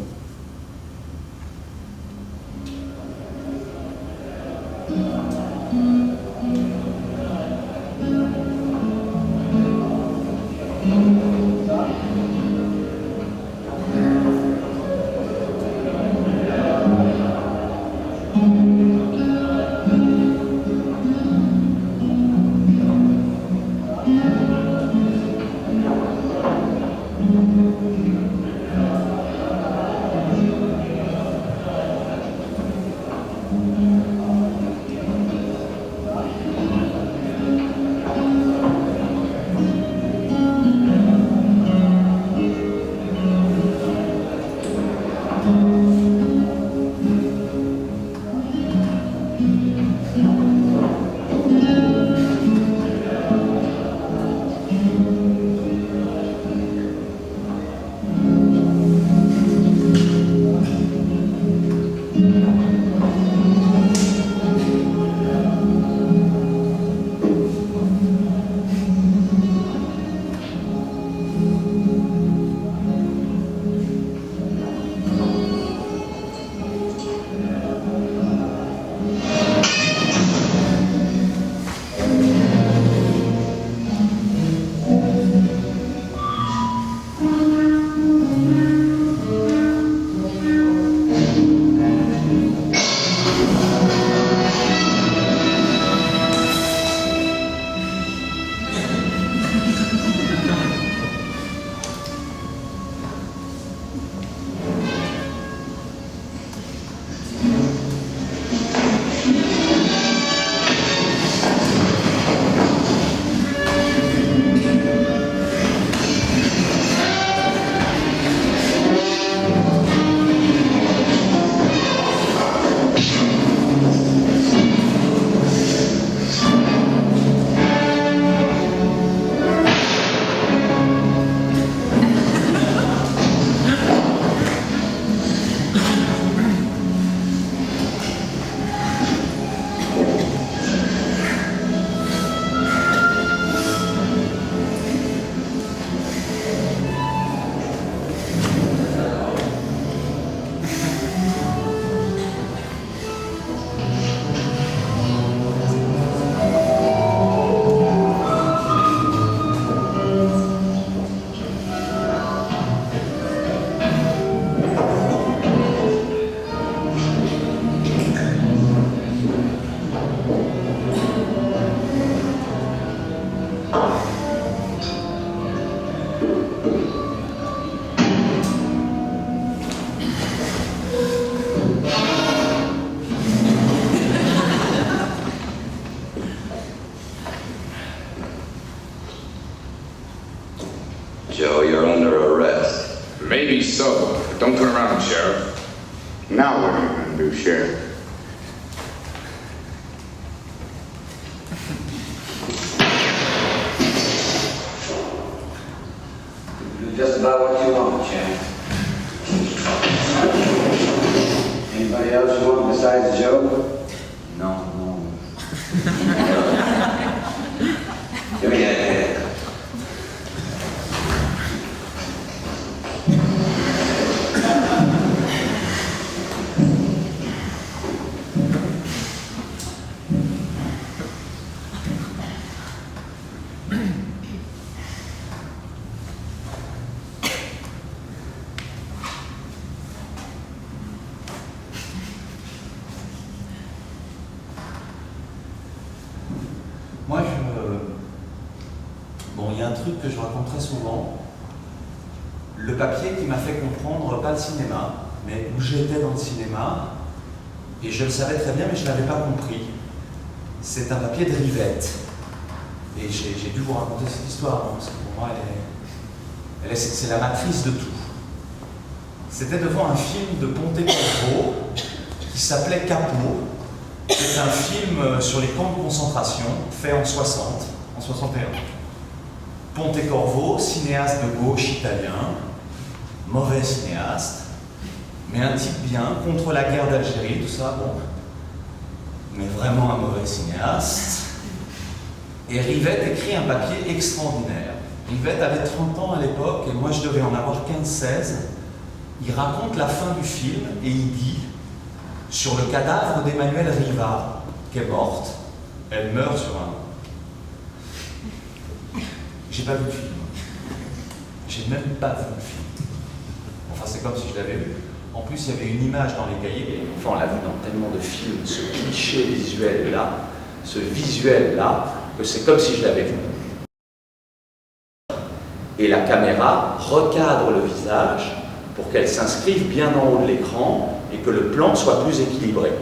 Joe, you're under arrest. Maybe so, but don't turn around, Sheriff. Now what are you going to do, Sheriff? Do just about what you want, champ. Anybody else you want besides Joe? Non, non. Give me that hand. Moi, bon, il y a un truc que je raconte très souvent. Le papier qui m'a fait comprendre, pas le cinéma, mais où j'étais dans le cinéma, et je le savais très bien, mais je ne l'avais pas compris. C'est un papier de Rivette. Et j'ai dû vous raconter cette histoire, hein, parce que pour moi, c'est la matrice de tout. C'était devant un film de Pontecorvo qui s'appelait Capot. C'est un film sur les camps de concentration, fait en 60, en 61. Pontecorvo, cinéaste de gauche italien, mauvais cinéaste, mais un type bien, contre la guerre d'Algérie, tout ça, bon. Mais vraiment un mauvais cinéaste. Et Rivette écrit un papier extraordinaire. Rivette avait 30 ans à l'époque, et moi je devais en avoir 15-16. Il raconte la fin du film, et il dit sur le cadavre d'Emmanuelle Riva, qui est morte, elle meurt sur un... J'ai pas vu le film. J'ai même pas vu le film. Enfin, c'est comme si je l'avais vu. En plus, il y avait une image dans les cahiers. Enfin, on l'a vu dans tellement de films, ce cliché visuel-là, ce visuel-là, que c'est comme si je l'avais vu. Et la caméra recadre le visage pour qu'elle s'inscrive bien en haut de l'écran et que le plan soit plus équilibré.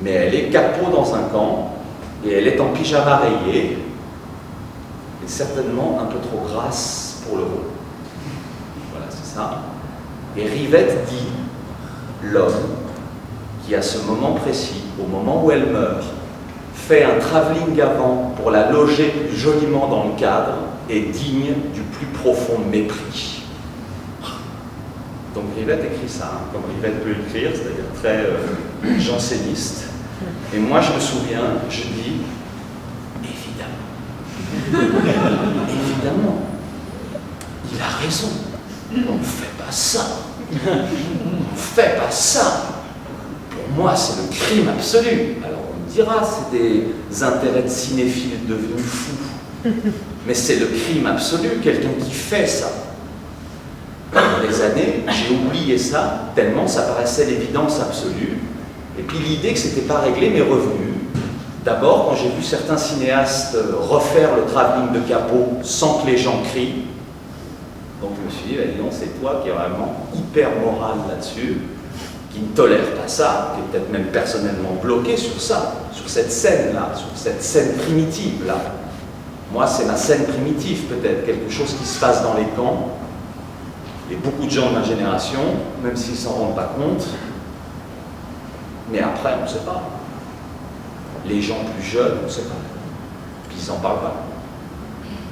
Mais elle est capot dans un camp et elle est en pyjama rayé et certainement un peu trop grasse pour le rôle. Voilà, c'est ça. Et Rivette dit l'homme qui, à ce moment précis, au moment où elle meurt, fait un travelling avant pour la loger plus joliment dans le cadre est digne du plus profond mépris. Donc Rivette écrit ça, hein, comme Rivette peut écrire, c'est-à-dire très janséniste. Et moi je me souviens, je dis, évidemment, évidemment, il a raison, on ne fait pas ça, on ne fait pas ça. Pour moi c'est le crime absolu. Alors on me dira, c'est des intérêts de cinéphiles devenus fous, mais c'est le crime absolu, quelqu'un qui fait ça. Pendant des années, j'ai oublié ça, tellement ça paraissait l'évidence absolue. Et puis l'idée que c'était pas réglé m'est revenue. D'abord, quand j'ai vu certains cinéastes refaire le travelling de Capot sans que les gens crient. Donc je me suis dit, bah, dis donc, c'est toi qui es vraiment hyper moral là-dessus, qui ne tolère pas ça, qui est peut-être même personnellement bloqué sur ça, sur cette scène-là, sur cette scène primitive-là. Moi, c'est ma scène primitive, peut-être, quelque chose qui se passe dans les camps. Et beaucoup de gens de ma génération, même s'ils ne s'en rendent pas compte, mais après, on ne sait pas. Les gens plus jeunes, on ne sait pas. Puis ils n'en parlent pas.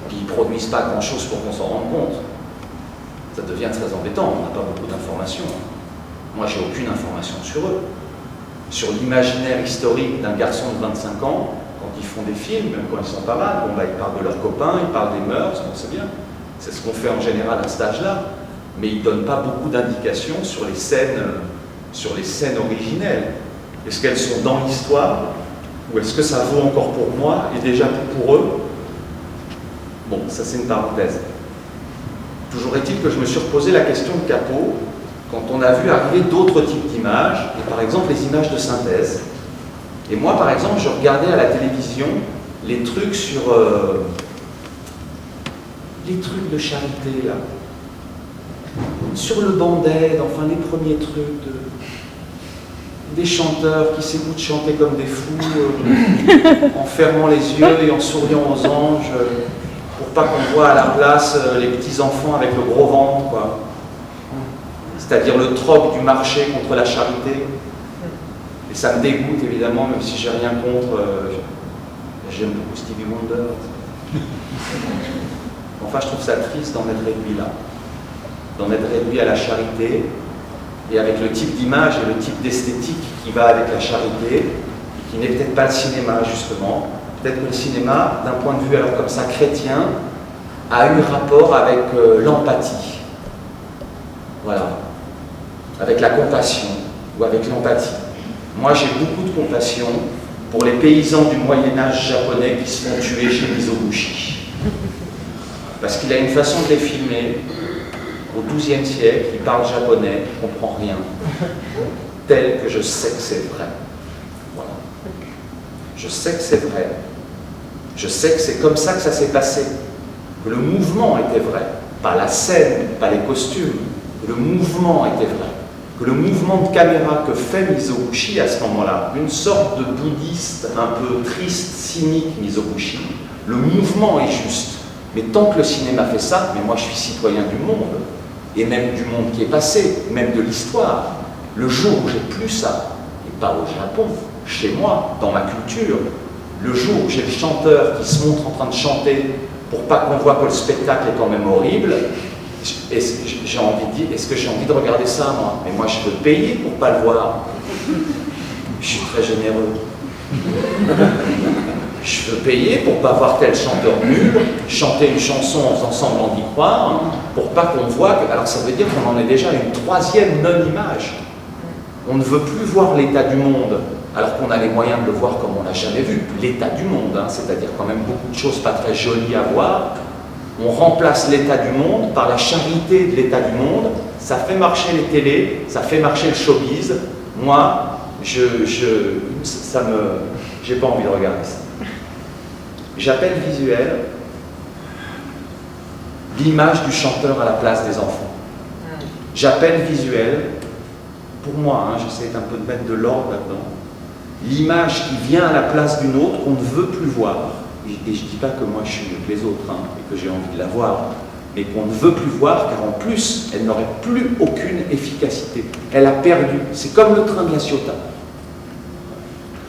Puis ils ne produisent pas grand-chose pour qu'on s'en rende compte. Ça devient très embêtant, on n'a pas beaucoup d'informations. Moi, j'ai aucune information sur eux. Sur l'imaginaire historique d'un garçon de 25 ans, quand ils font des films, même quand ils sont pas mal, bon, bah, ils parlent de leurs copains, ils parlent des mœurs, on sait bien. C'est ce qu'on fait en général à cet âge-là. Mais ils ne donnent pas beaucoup d'indications sur les scènes originelles. Est-ce qu'elles sont dans l'histoire ou est-ce que ça vaut encore pour moi et déjà plus pour eux? Bon, ça c'est une parenthèse. Toujours est-il que je me suis reposé la question de Capot quand on a vu arriver d'autres types d'images, et par exemple les images de synthèse. Et moi par exemple, je regardais à la télévision les trucs sur... les trucs de charité là. Sur le Banded, enfin les premiers trucs des chanteurs qui s'écoutent de chanter comme des fous, en fermant les yeux et en souriant aux anges. pour pas qu'on voit à la place les petits enfants avec le gros ventre, quoi. C'est-à-dire le troc du marché contre la charité. Et ça me dégoûte évidemment, même si j'ai rien contre. J'aime beaucoup Stevie Wonder. Enfin, je trouve ça triste d'en être réduit là. D'en être réduit à la charité, et avec le type d'image et le type d'esthétique qui va avec la charité, qui n'est peut-être pas le cinéma justement. Peut-être que le cinéma, d'un point de vue alors comme ça chrétien, a eu rapport avec l'empathie. Voilà. Avec la compassion, ou avec l'empathie. Moi, j'ai beaucoup de compassion pour les paysans du Moyen-Âge japonais qui se font tuer chez Mizoguchi. Parce qu'il a une façon de les filmer, au XIIe siècle, il parle japonais, il ne comprend rien, tel que je sais que c'est vrai. Voilà. Je sais que c'est vrai. Je sais que c'est comme ça que ça s'est passé. Que le mouvement était vrai. Pas la scène, pas les costumes. Que le mouvement était vrai. Que le mouvement de caméra que fait Mizoguchi à ce moment-là, une sorte de bouddhiste un peu triste, cynique Mizoguchi, le mouvement est juste. Mais tant que le cinéma fait ça, mais moi je suis citoyen du monde, et même du monde qui est passé, même de l'histoire, le jour où j'ai plus ça, et pas au Japon, chez moi, dans ma culture, le jour où j'ai le chanteur qui se montre en train de chanter pour pas qu'on voit que le spectacle est quand même horrible, j'ai envie de dire, est-ce que j'ai envie de regarder ça, moi? Mais moi, je veux payer pour pas le voir. Je suis très généreux. Je veux payer pour pas voir tel chanteur nul, chanter une chanson en faisant semblant d'y croire, pour pas qu'on voit que... Alors ça veut dire qu'on en est déjà à une troisième non-image. On ne veut plus voir l'état du monde, alors qu'on a les moyens de le voir comme on l'a jamais vu. L'état du monde, hein, c'est-à-dire quand même beaucoup de choses pas très jolies à voir. On remplace l'état du monde par la charité de l'état du monde. Ça fait marcher les télés, ça fait marcher le showbiz. Moi, j'ai pas envie de regarder ça. J'appelle visuel l'image du chanteur à la place des enfants. J'appelle visuel, pour moi, hein, j'essaie un peu de mettre de l'ordre là-dedans, l'image qui vient à la place d'une autre qu'on ne veut plus voir. Et je ne dis pas que moi je suis mieux que les autres, hein, et que j'ai envie de la voir, mais qu'on ne veut plus voir, car en plus, elle n'aurait plus aucune efficacité. Elle a perdu. C'est comme le train de la Ciotat.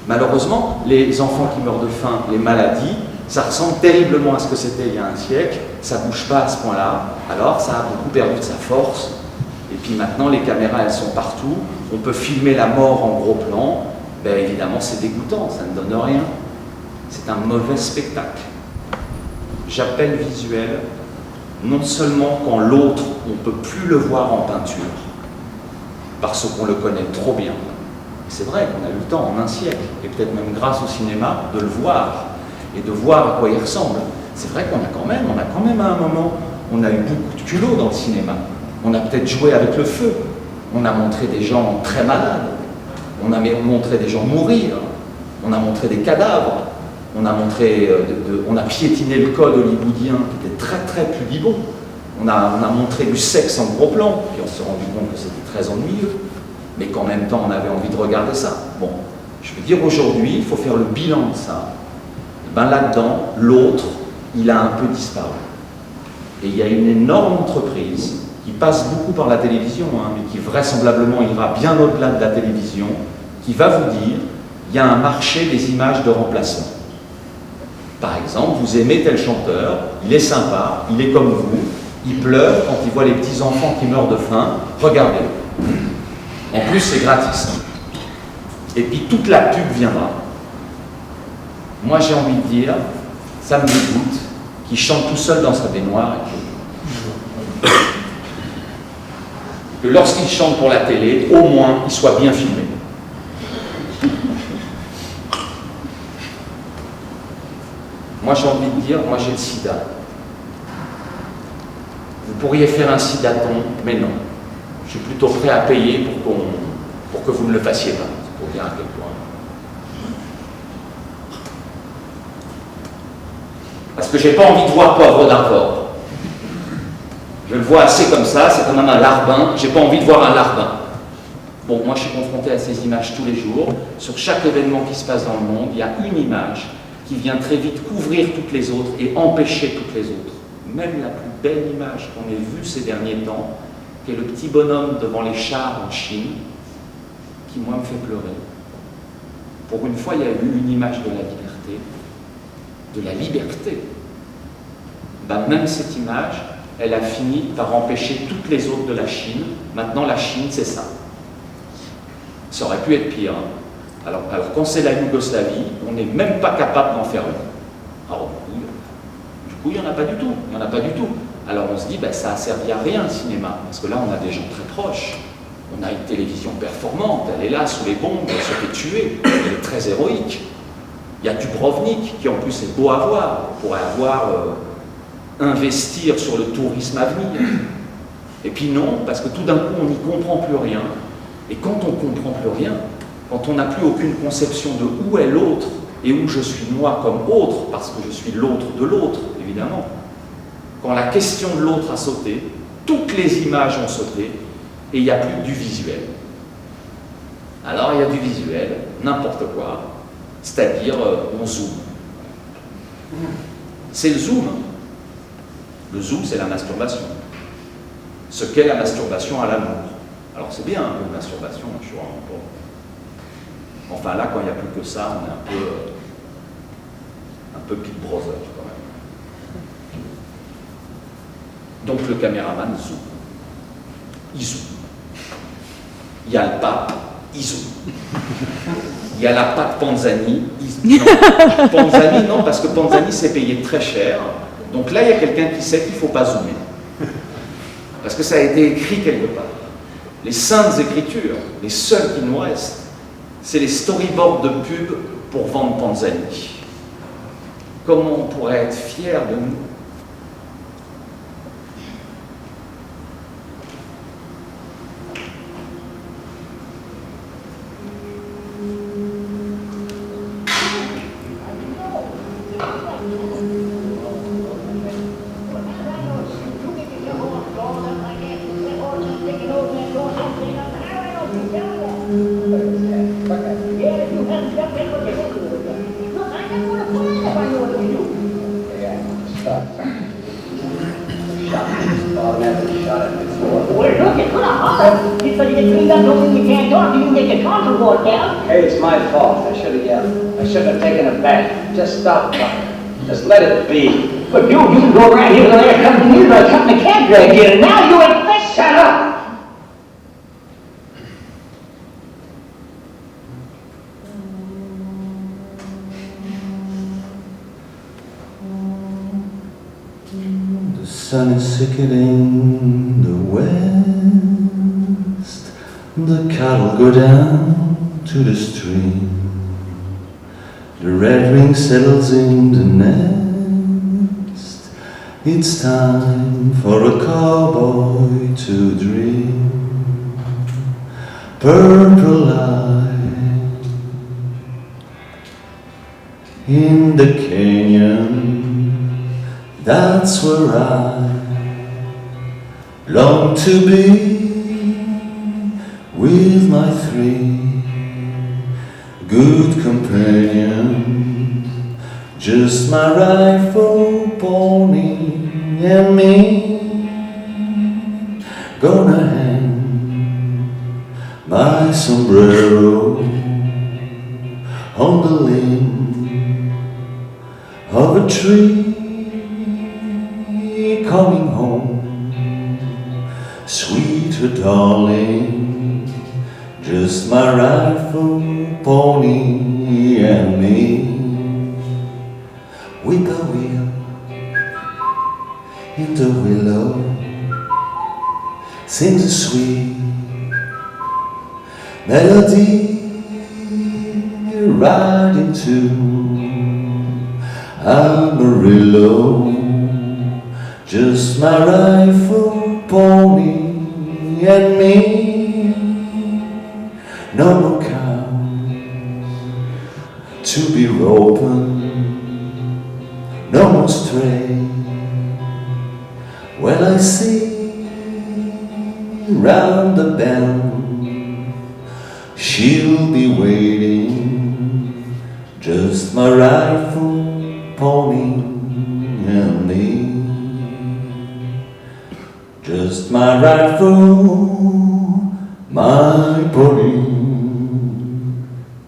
Malheureusement, les enfants qui meurent de faim, les maladies, ça ressemble terriblement à ce que c'était il y a un siècle, ça ne bouge pas à ce point-là, alors ça a beaucoup perdu de sa force, et puis maintenant les caméras elles sont partout, on peut filmer la mort en gros plan, ben évidemment c'est dégoûtant, ça ne donne rien, c'est un mauvais spectacle. J'appelle visuel, non seulement quand l'autre, on ne peut plus le voir en peinture, parce qu'on le connaît trop bien, c'est vrai qu'on a eu le temps en un siècle, et peut-être même grâce au cinéma, de le voir, et de voir à quoi il ressemble. C'est vrai qu'on a quand même à un moment, on a eu beaucoup de culot dans le cinéma. On a peut-être joué avec le feu. On a montré des gens très malades. On a montré des gens mourir. On a montré des cadavres. On a piétiné le code hollywoodien qui était très très pudibond. On a montré du sexe en gros plan, puis on s'est rendu compte que c'était très ennuyeux. Mais qu'en même temps, on avait envie de regarder ça. Bon, je veux dire, aujourd'hui, il faut faire le bilan de ça. Ben là-dedans, l'autre, il a un peu disparu. Et il y a une énorme entreprise qui passe beaucoup par la télévision, hein, mais qui vraisemblablement ira bien au-delà de la télévision, qui va vous dire, il y a un marché des images de remplacement. Par exemple, vous aimez tel chanteur, il est sympa, il est comme vous, il pleure quand il voit les petits-enfants qui meurent de faim, regardez. En plus, c'est gratis. Et puis toute la pub viendra. Moi, j'ai envie de dire, ça me dégoûte, qu'il chante tout seul dans sa baignoire et que lorsqu'il chante pour la télé, au moins, il soit bien filmé. Moi, j'ai envie de dire, moi, j'ai le sida. Vous pourriez faire un sidaton, mais non. Je suis plutôt prêt à payer pour que vous ne le fassiez pas. C'est pour dire à quel point. Parce que j'ai pas envie de voir Poivre d'Arvor. Je le vois assez comme ça, c'est quand même un larbin, j'ai pas envie de voir un larbin. Bon, moi je suis confronté à ces images tous les jours. Sur chaque événement qui se passe dans le monde, il y a une image qui vient très vite couvrir toutes les autres et empêcher toutes les autres. Même la plus belle image qu'on ait vue ces derniers temps, qui est le petit bonhomme devant les chars en Chine, qui moi me fait pleurer. Pour une fois, il y a eu une image de la liberté. De la liberté. Ben, même cette image, elle a fini par empêcher toutes les autres de la Chine. Maintenant, la Chine, c'est ça. Ça aurait pu être pire. Hein. Alors quand c'est la Yougoslavie, on n'est même pas capable d'en faire une. Alors, du coup, il n'y en a pas du tout. Il n'y en a pas du tout. Alors on se dit, ben, ça a servi à rien le cinéma, parce que là, on a des gens très proches. On a une télévision performante, elle est là, sous les bombes, elle se fait tuer, elle est très héroïque. Il y a Dubrovnik, qui en plus est beau à voir. On pourrait investir sur le tourisme à venir. Et puis non, parce que tout d'un coup, on n'y comprend plus rien. Et quand on ne comprend plus rien, quand on n'a plus aucune conception de où est l'autre, et où je suis moi comme autre, parce que je suis l'autre de l'autre, évidemment, quand la question de l'autre a sauté, toutes les images ont sauté, et il n'y a plus que du visuel. Alors il y a du visuel, n'importe quoi, c'est-à-dire on zoome. C'est le zoom. Le zoom, c'est la masturbation. Ce qu'est la masturbation à l'amour. Alors c'est bien un peu de masturbation, je suis vraiment pas. Enfin là, quand il n'y a plus que ça, on est un peu Big Brother quand même. Donc le caméraman zoome. Il zoome. Il y a le pape, il zoome. Il y a la patte Panzani, il zoome. Non, Panzani, non, parce que Panzani s'est payé très cher. Donc là, il y a quelqu'un qui sait qu'il ne faut pas zoomer. Parce que ça a été écrit quelque part. Les saintes écritures, les seules qui nous restent, c'est les storyboards de pub pour vendre Panzani. Comment on pourrait être fier de nous? Hey, it's my fault. I shouldn't have taken it back. Just stop. Just let it be. But you can go around here with a couple of years about something that can't drag you, and now you ain't this. Shut up! The sun is sinking the west. The cattle go down to the stream. The red ring settles in the nest. It's time for a cowboy to dream. Purple light in the canyon. That's where I long to be, with my three good companions, just my rifle, pony, and me. Gonna hang my sombrero on the limb of a tree. Coming home, sweeter darling, just my rifle, pony, and me. Whippoorwill in the willow sings a sweet melody right into Amarillo. Just my rifle, pony, and me. No more cows to be roping, no more stray. When I see round the bend, she'll be waiting just my rifle pointing at me. Just my rifle, my pointing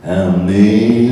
at me.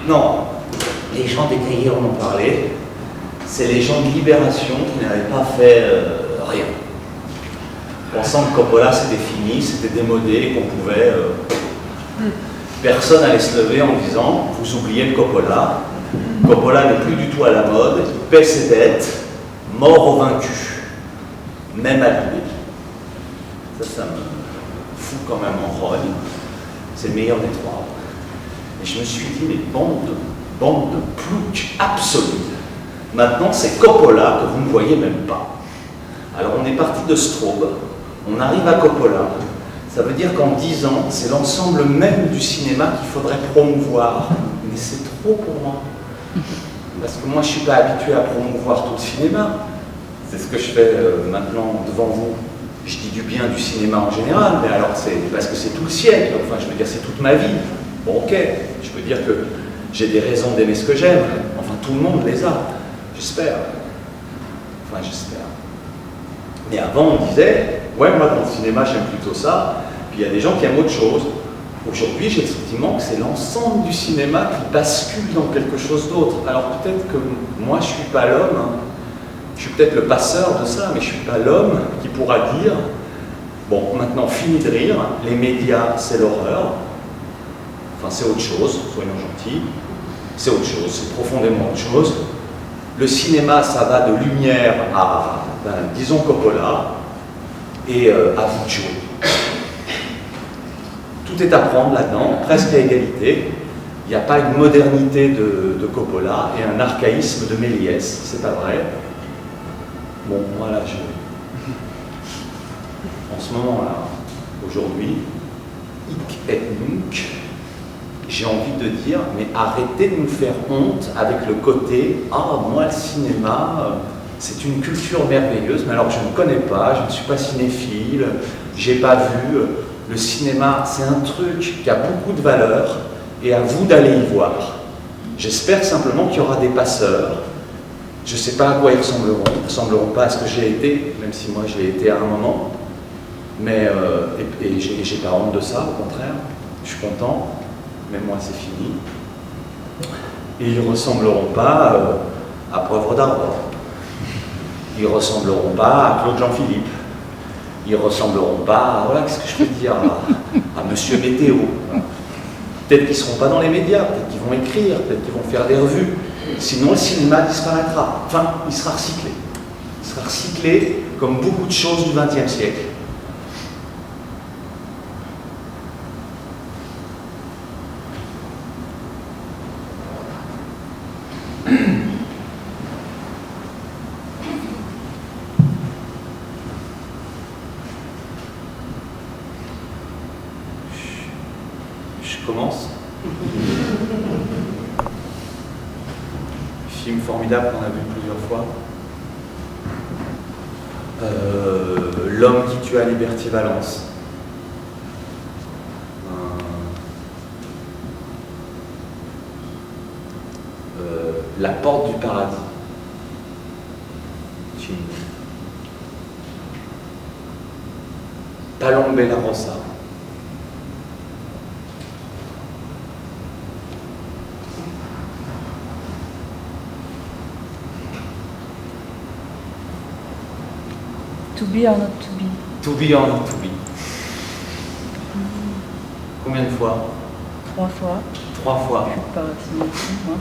Non, les gens détaillés en ont parlé. C'est les gens de Libération qui n'avaient pas fait rien. Pensant que Coppola c'était fini, c'était démodé et qu'on pouvait... Personne n'allait se lever en disant « Vous oubliez le Coppola. Coppola n'est plus du tout à la mode, il paie ses dettes, mort au vaincu. Même à l'idée. » Ça me fout quand même en rogne. C'est le meilleur des trois. Et je me suis dit, mais bande de plouc absolue. Maintenant, c'est Coppola que vous ne voyez même pas. Alors, on est parti de Straub, on arrive à Coppola. Ça veut dire qu'en 10 ans, c'est l'ensemble même du cinéma qu'il faudrait promouvoir. Mais c'est trop pour moi. Parce que moi, je ne suis pas habitué à promouvoir tout le cinéma. C'est ce que je fais maintenant devant vous. Je dis du bien du cinéma en général, mais alors c'est parce que c'est tout le siècle. Enfin, je veux dire, c'est toute ma vie. Bon, ok, je peux dire que j'ai des raisons d'aimer ce que j'aime. Enfin, tout le monde les a. J'espère. Enfin, j'espère. Mais avant, on disait, ouais, moi, dans le cinéma, j'aime plutôt ça. Puis il y a des gens qui aiment autre chose. Aujourd'hui, j'ai le sentiment que c'est l'ensemble du cinéma qui bascule dans quelque chose d'autre. Alors peut-être que moi, je ne suis pas l'homme. Je Je suis peut-être le passeur de ça, mais je ne suis pas l'homme qui pourra dire bon, maintenant fini de rire, les médias c'est l'horreur. Enfin, c'est autre chose, soyons gentils. C'est autre chose, c'est profondément autre chose. Le cinéma, ça va de Lumière à, disons, Coppola et à vous de jouer. Tout est à prendre là-dedans, presque à égalité. Il n'y a pas une modernité de Coppola et un archaïsme de Méliès, c'est pas vrai. Bon, voilà, en ce moment-là, aujourd'hui, hic et nunc, j'ai envie de dire, mais arrêtez de nous faire honte avec le côté « Ah, moi, le cinéma, c'est une culture merveilleuse, mais alors je ne connais pas, je ne suis pas cinéphile, j'ai pas vu. Le cinéma, c'est un truc qui a beaucoup de valeur et à vous d'aller y voir. J'espère simplement qu'il y aura des passeurs. Je ne sais pas à quoi ils ressembleront. Ils ne ressembleront pas à ce que j'ai été, même si moi, je l'ai été à un moment. Mais, et j'ai pas honte de ça, au contraire. Je suis content. Mais moi, c'est fini. Et ils ne ressembleront pas à Poivre d'Arbre. Ils ne ressembleront pas à Claude Jean-Philippe. Ils ne ressembleront pas à, voilà, qu'est-ce que je peux dire, à Monsieur Météo. Peut-être qu'ils ne seront pas dans les médias, peut-être qu'ils vont écrire, peut-être qu'ils vont faire des revues. Sinon, le cinéma disparaîtra. Enfin, il sera recyclé. Il sera recyclé comme beaucoup de choses du XXe siècle. Je commence. Film formidable qu'on a vu plusieurs fois. L'homme qui tua Liberty Valance. La porte du paradis. Palombe la Rosa. To be or not to be. To be or not to be. Combien de fois? 3 fois. 3 fois. Je suis pas cinéphile, moi.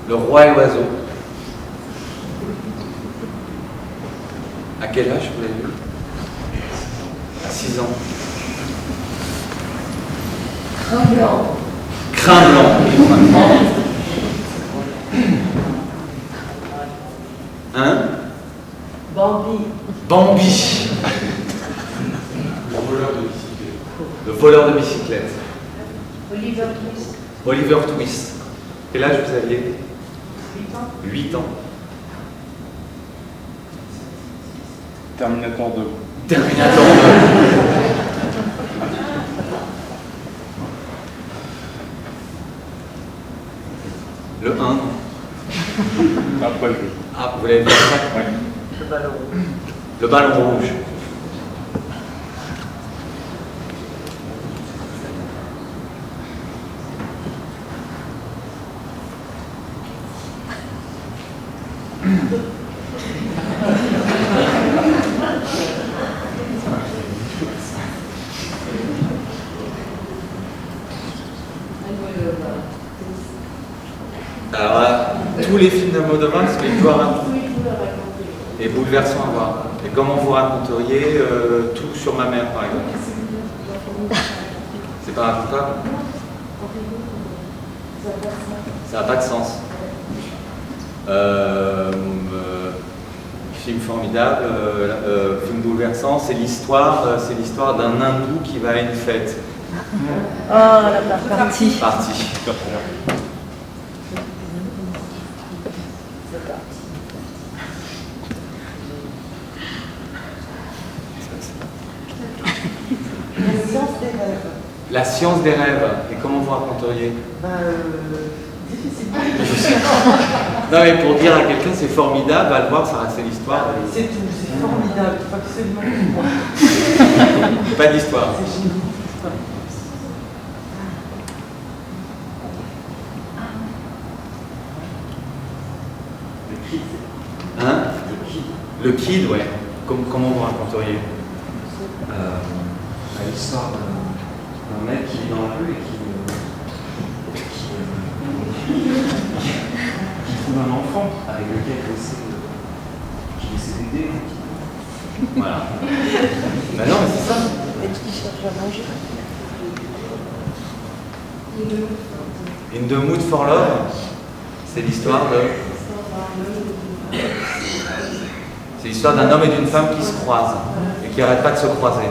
Le roi et l'oiseau. À quel âge vous l'avez vu? À 6 ans. Crin blanc. Crin blanc. Hein? Bambi. Bambi. Le voleur de bicyclette. Oliver Twist. Oliver Twist. Quel âge vous aviez? 8 ans. 8 ans. Terminator 2. Terminator 2. Le 1. Après le jeu. Ah, vous l'avez vu après? Ouais. Le ballon rouge. Le ballon rouge. Alors là, tous les films d'Almodovar, c'est une histoire et bouleversant à voir. Et comment vous raconteriez tout sur ma mère, par exemple? C'est pas racontable? Ça n'a pas de sens. Film formidable, film bouleversant, c'est l'histoire d'un hindou qui va à une fête. Oh, la partie. Parti. La science des rêves. La science des rêves. Et comment vous raconteriez? Non mais pour dire à quelqu'un c'est formidable, va le voir, ça reste l'histoire. C'est tout, c'est formidable, il faut absolument le voir. Pas d'histoire. C'est génial. Hein? Le Kid, ouais. Comment vous raconteriez L'histoire d'un mec qui vit dans la rue et qui trouve un enfant avec lequel il essaie d'aider. Voilà. Ben non, mais c'est ça. Est-ce qu'il cherche à manger? In the Mood for Love, c'est l'histoire de... C'est l'histoire d'un homme et d'une femme qui se croisent et qui n'arrêtent pas de se croiser.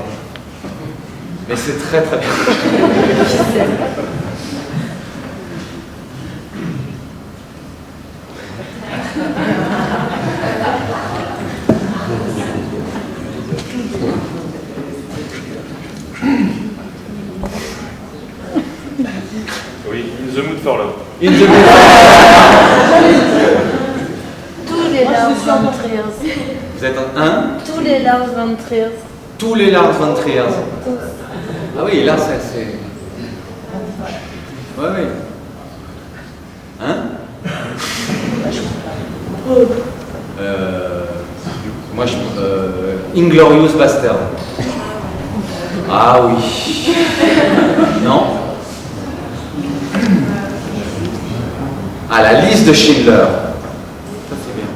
Mais c'est très très bien. Oui, In the Mood for Love. In the Mood for Tous les Lars von Trier. Vous êtes un? Tous les Lars von Trier. Tous les Lars von Trier. Ah oui, là c'est... Oui, oui. Hein? Moi je... Inglorious Bastard. Ah oui. Non? Ah, la liste de Schindler. Ça c'est bien.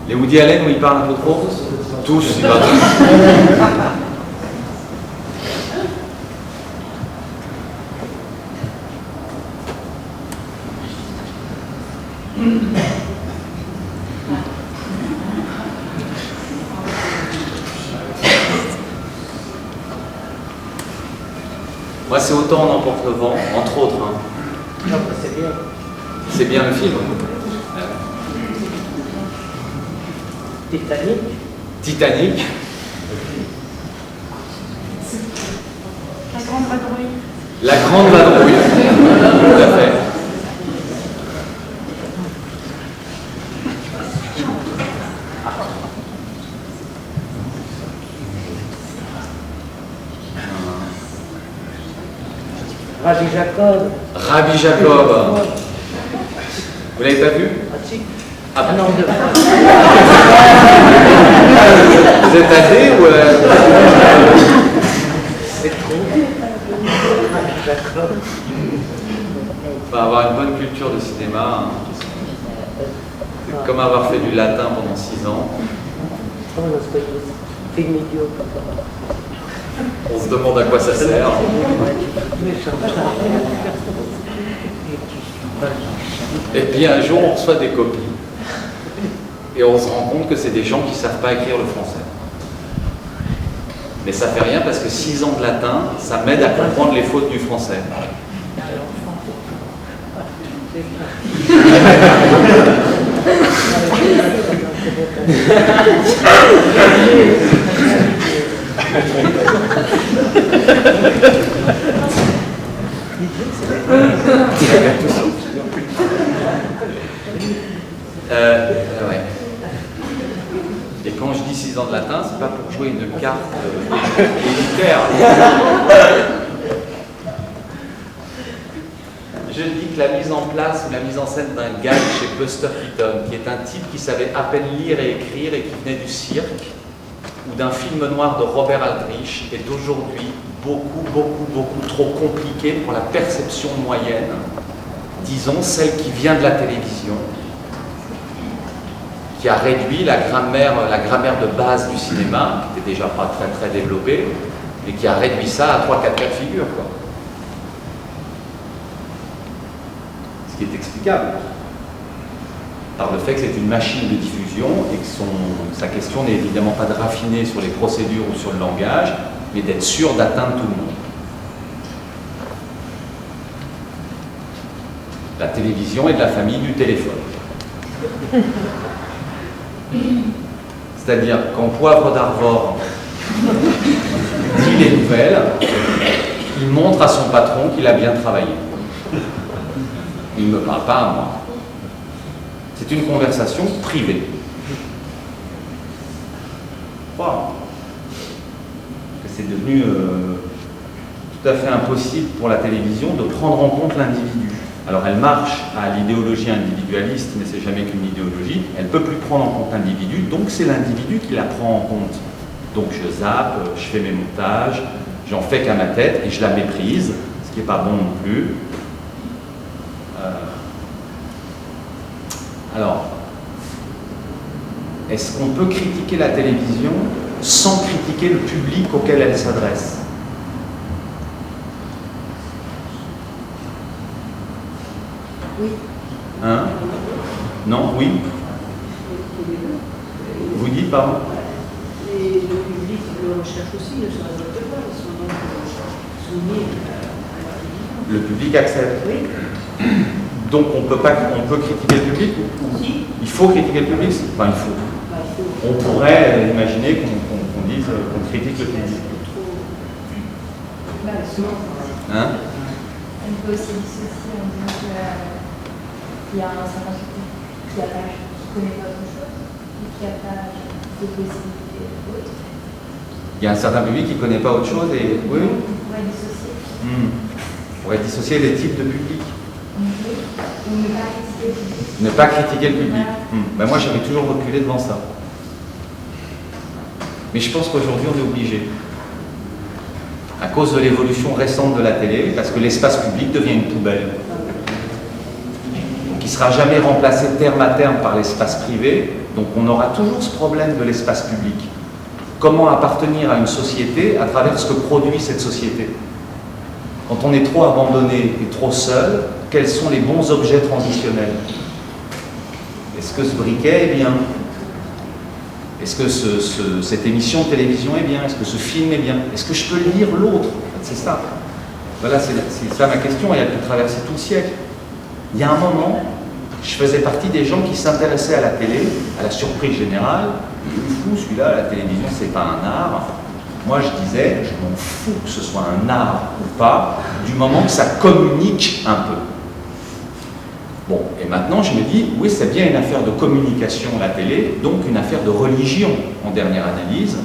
Les Woody Allen où ils parlent un peu trop? Tous, ils parlent tous. Moi, c'est Autant on emporte le vent, entre autres. Hein. Non, c'est bien. C'est bien le film. Titanic. Titanic. La grande vadrouille. La grande vadrouille. Tout à fait. Rabbi Jacob. Rabbi Jacob. Vous l'avez pas vu? Ah si. Ah non, de... Vous êtes athée ou... C'est trop. Rabbi Jacob. On va avoir une bonne culture de cinéma. C'est comme avoir fait du latin pendant 6 ans. Oh, non, c'est film idiot. On se demande à quoi ça sert. Et puis un jour, on reçoit des copies. Et on se rend compte que c'est des gens qui ne savent pas écrire le français. Mais ça fait rien parce que 6 ans de latin, ça m'aide à comprendre les fautes du français. Ouais. Et quand je dis 6 ans de latin, c'est pas pour jouer une carte élitaire. Je dis que la mise en place ou la mise en scène d'un gag chez Buster Keaton, qui est un type qui savait à peine lire et écrire et qui venait du cirque, ou d'un film noir de Robert Aldrich, est aujourd'hui beaucoup trop compliqué pour la perception moyenne, disons celle qui vient de la télévision, qui a réduit la grammaire de base du cinéma, qui n'était déjà pas très développée, mais qui a réduit ça à 3-4 cas de figure, quoi. Ce qui est explicable par le fait que c'est une machine de diffusion et que sa question n'est évidemment pas de raffiner sur les procédures ou sur le langage, mais d'être sûr d'atteindre tout le monde. La télévision est de la famille du téléphone. C'est-à-dire quand Poivre d'Arvor dit les nouvelles, il montre à son patron qu'il a bien travaillé. Il ne me parle pas à moi. C'est une conversation privée. Wow. C'est devenu tout à fait impossible pour la télévision de prendre en compte l'individu. Alors elle marche à l'idéologie individualiste, mais c'est jamais qu'une idéologie. Elle ne peut plus prendre en compte l'individu, donc c'est l'individu qui la prend en compte. Donc je zappe, je fais mes montages, j'en fais qu'à ma tête et je la méprise, ce qui n'est pas bon non plus. Alors, est-ce qu'on peut critiquer la télévision sans critiquer le public auquel elle s'adresse? Oui. Hein? Non? Oui? Vous dites, pardon? Et le public le recherche aussi, ne se révolte pas, ils sont donc soumis à la télévision. Le public accepte? Oui. Donc on peut critiquer le public? Si. Il faut critiquer le public? Enfin, il faut. On pourrait imaginer qu'on dise qu'on critique le public. Hein? On peut aussi dissocier en disant qu'il y a un certain public qui ne connaît pas autre chose, et qui n'a pas de possibilités autres. Il y a un certain public qui ne connaît pas autre chose et... Oui? On pourrait dissocier. On pourrait dissocier les types de public. Ou ne pas critiquer le public. Ne pas critiquer le public. Ben moi j'avais toujours reculé devant ça. Mais je pense qu'aujourd'hui on est obligé. À cause de l'évolution récente de la télé, parce que l'espace public devient une poubelle. Donc il ne sera jamais remplacé terme à terme par l'espace privé, donc on aura toujours ce problème de l'espace public. Comment appartenir à une société à travers ce que produit cette société? Quand on est trop abandonné et trop seul, quels sont les bons objets transitionnels? Est-ce que ce briquet est bien? Est-ce que cette émission de télévision est bien? Est-ce que ce film est bien? Est-ce que je peux lire l'autre? C'est ça. Voilà, c'est ça ma question, et elle peut traverser tout le siècle. Il y a un moment, je faisais partie des gens qui s'intéressaient à la télé, à la surprise générale. Fou, celui-là, la télévision, c'est pas un art. Moi, je disais, je m'en fous que ce soit un art ou pas, du moment que ça communique un peu. Bon, et maintenant je me dis, oui, c'est bien une affaire de communication, la télé, donc une affaire de religion, en dernière analyse,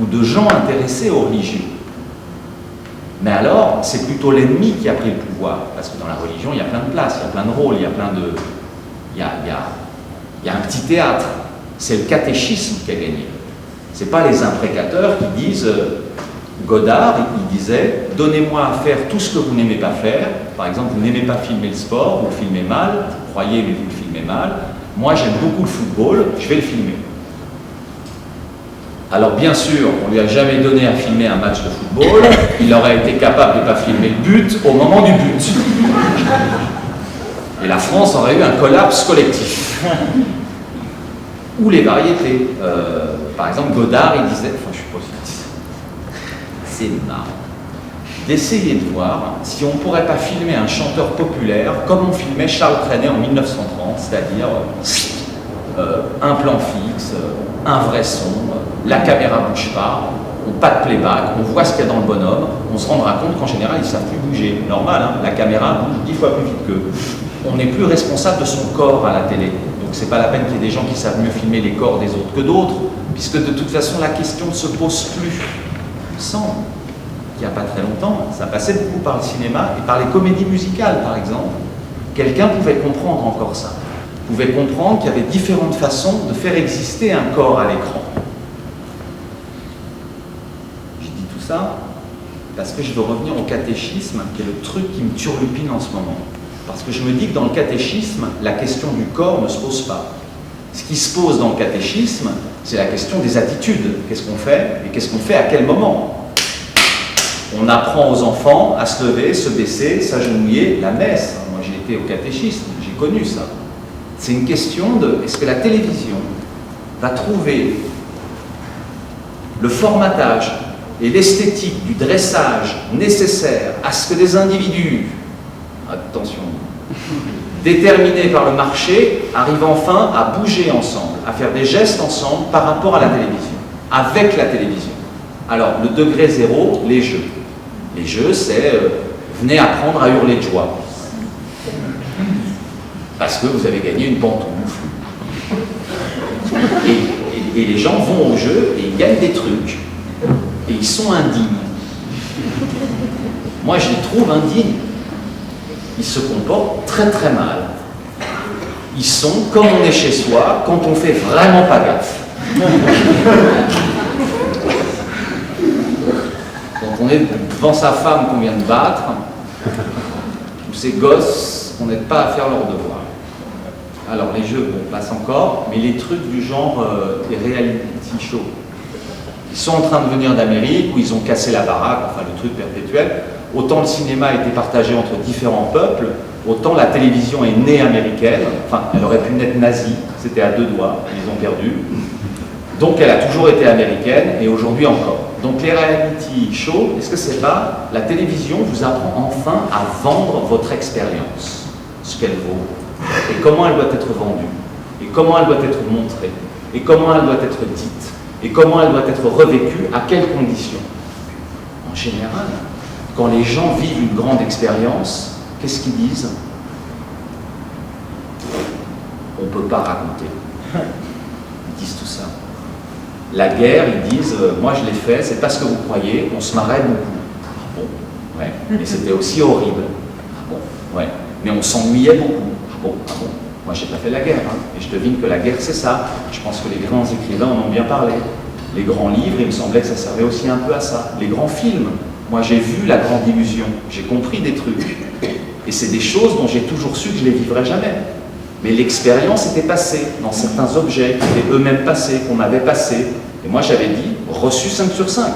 ou de gens intéressés aux religions. Mais alors, c'est plutôt l'ennemi qui a pris le pouvoir, parce que dans la religion, il y a plein de places, il y a plein de rôles, il y a plein de... Il y a un petit théâtre. C'est le catéchisme qui a gagné. C'est pas les imprécateurs qui disent... Godard, il disait, donnez-moi à faire tout ce que vous n'aimez pas faire. Par exemple, vous n'aimez pas filmer le sport, vous le filmez mal, vous croyez, mais vous le filmez mal. Moi, j'aime beaucoup le football, je vais le filmer. Alors, bien sûr, on lui a jamais donné à filmer un match de football, il aurait été capable de ne pas filmer le but au moment du but. Et la France aurait eu un collapse collectif. Ou les variétés. Par exemple, Godard, il disait, enfin, je suis pas sûr. C'est marrant d'essayer de voir si on ne pourrait pas filmer un chanteur populaire comme on filmait Charles Trenet en 1930, c'est-à-dire un plan fixe, un vrai son, la caméra ne bouge pas, pas de playback, on voit ce qu'il y a dans le bonhomme, on se rendra compte qu'en général ils ne savent plus bouger. Normal, hein, la caméra bouge 10 fois plus vite qu'eux. On n'est plus responsable de son corps à la télé, donc c'est pas la peine qu'il y ait des gens qui savent mieux filmer les corps des autres que d'autres, puisque de toute façon la question ne se pose plus. Il me semble qu'il n'y a pas très longtemps, ça passait beaucoup par le cinéma et par les comédies musicales par exemple. Quelqu'un pouvait comprendre encore ça, pouvait comprendre qu'il y avait différentes façons de faire exister un corps à l'écran. Je dis tout ça parce que je veux revenir au catéchisme, qui est le truc qui me turlupine en ce moment. Parce que je me dis que dans le catéchisme, la question du corps ne se pose pas. Ce qui se pose dans le catéchisme, c'est la question des attitudes. Qu'est-ce qu'on fait et qu'est-ce qu'on fait à quel moment? On apprend aux enfants à se lever, se baisser, s'agenouiller, la messe. Moi j'ai été au catéchisme, j'ai connu ça. C'est une question de, est-ce que la télévision va trouver le formatage et l'esthétique du dressage nécessaire à ce que des individus, attention, déterminés par le marché, arrivent enfin à bouger ensemble, à faire des gestes ensemble par rapport à la télévision, avec la télévision. Alors, le degré zéro, les jeux. Les jeux, c'est venez apprendre à hurler de joie. Parce que vous avez gagné une pantoufle. Et les gens vont au jeu et ils gagnent des trucs. Et ils sont indignes. Moi, je les trouve indignes. Ils se comportent très très mal. Ils sont comme on est chez soi quand on fait vraiment pas gaffe. Quand on est devant sa femme qu'on vient de battre, ou ses gosses qu'on n'aide pas à faire leur devoir. Alors les jeux, bon, passent encore, mais les trucs du genre les reality shows, ils sont en train de venir d'Amérique, où ils ont cassé la baraque, enfin le truc perpétuel. Autant le cinéma a été partagé entre différents peuples, autant la télévision est née américaine, enfin elle aurait pu naître nazie, c'était à 2 doigts, ils ont perdu. Donc elle a toujours été américaine, et aujourd'hui encore. Donc les reality shows, est-ce que c'est pas la télévision vous apprend enfin à vendre votre expérience, ce qu'elle vaut, et comment elle doit être vendue, et comment elle doit être montrée, et comment elle doit être dite, et comment elle doit être revécue, à quelles conditions. En général, quand les gens vivent une grande expérience, qu'est-ce qu'ils disent? On ne peut pas raconter. Ils disent tout ça. La guerre, ils disent, moi je l'ai fait, c'est pas ce que vous croyez, on se marrait beaucoup. Ah bon, ouais, mais c'était aussi horrible. Ah bon, ouais, mais on s'ennuyait beaucoup. Ah bon, moi j'ai pas fait la guerre, hein, et je devine que la guerre c'est ça. Je pense que les grands écrivains en ont bien parlé. Les grands livres, il me semblait que ça servait aussi un peu à ça. Les grands films, moi j'ai vu La Grande Illusion, j'ai compris des trucs. Et c'est des choses dont j'ai toujours su que je ne les vivrais jamais. Mais l'expérience était passée dans certains objets qui étaient eux-mêmes passés, qu'on avait passés. Et moi j'avais dit, reçu 5 sur 5.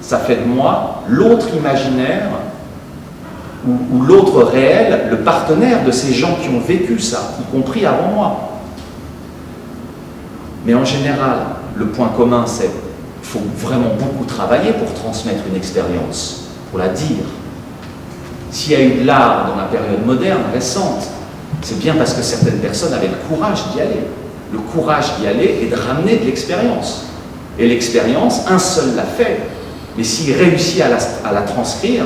Ça fait de moi l'autre imaginaire, ou l'autre réel, le partenaire de ces gens qui ont vécu ça, y compris avant moi. Mais en général, le point commun, c'est qu'il faut vraiment beaucoup travailler pour transmettre une expérience, pour la dire. S'il y a eu de l'art dans la période moderne, récente, c'est bien parce que certaines personnes avaient le courage d'y aller. Le courage d'y aller et de ramener de l'expérience. Et l'expérience, un seul l'a fait. Mais s'il réussit à la transcrire,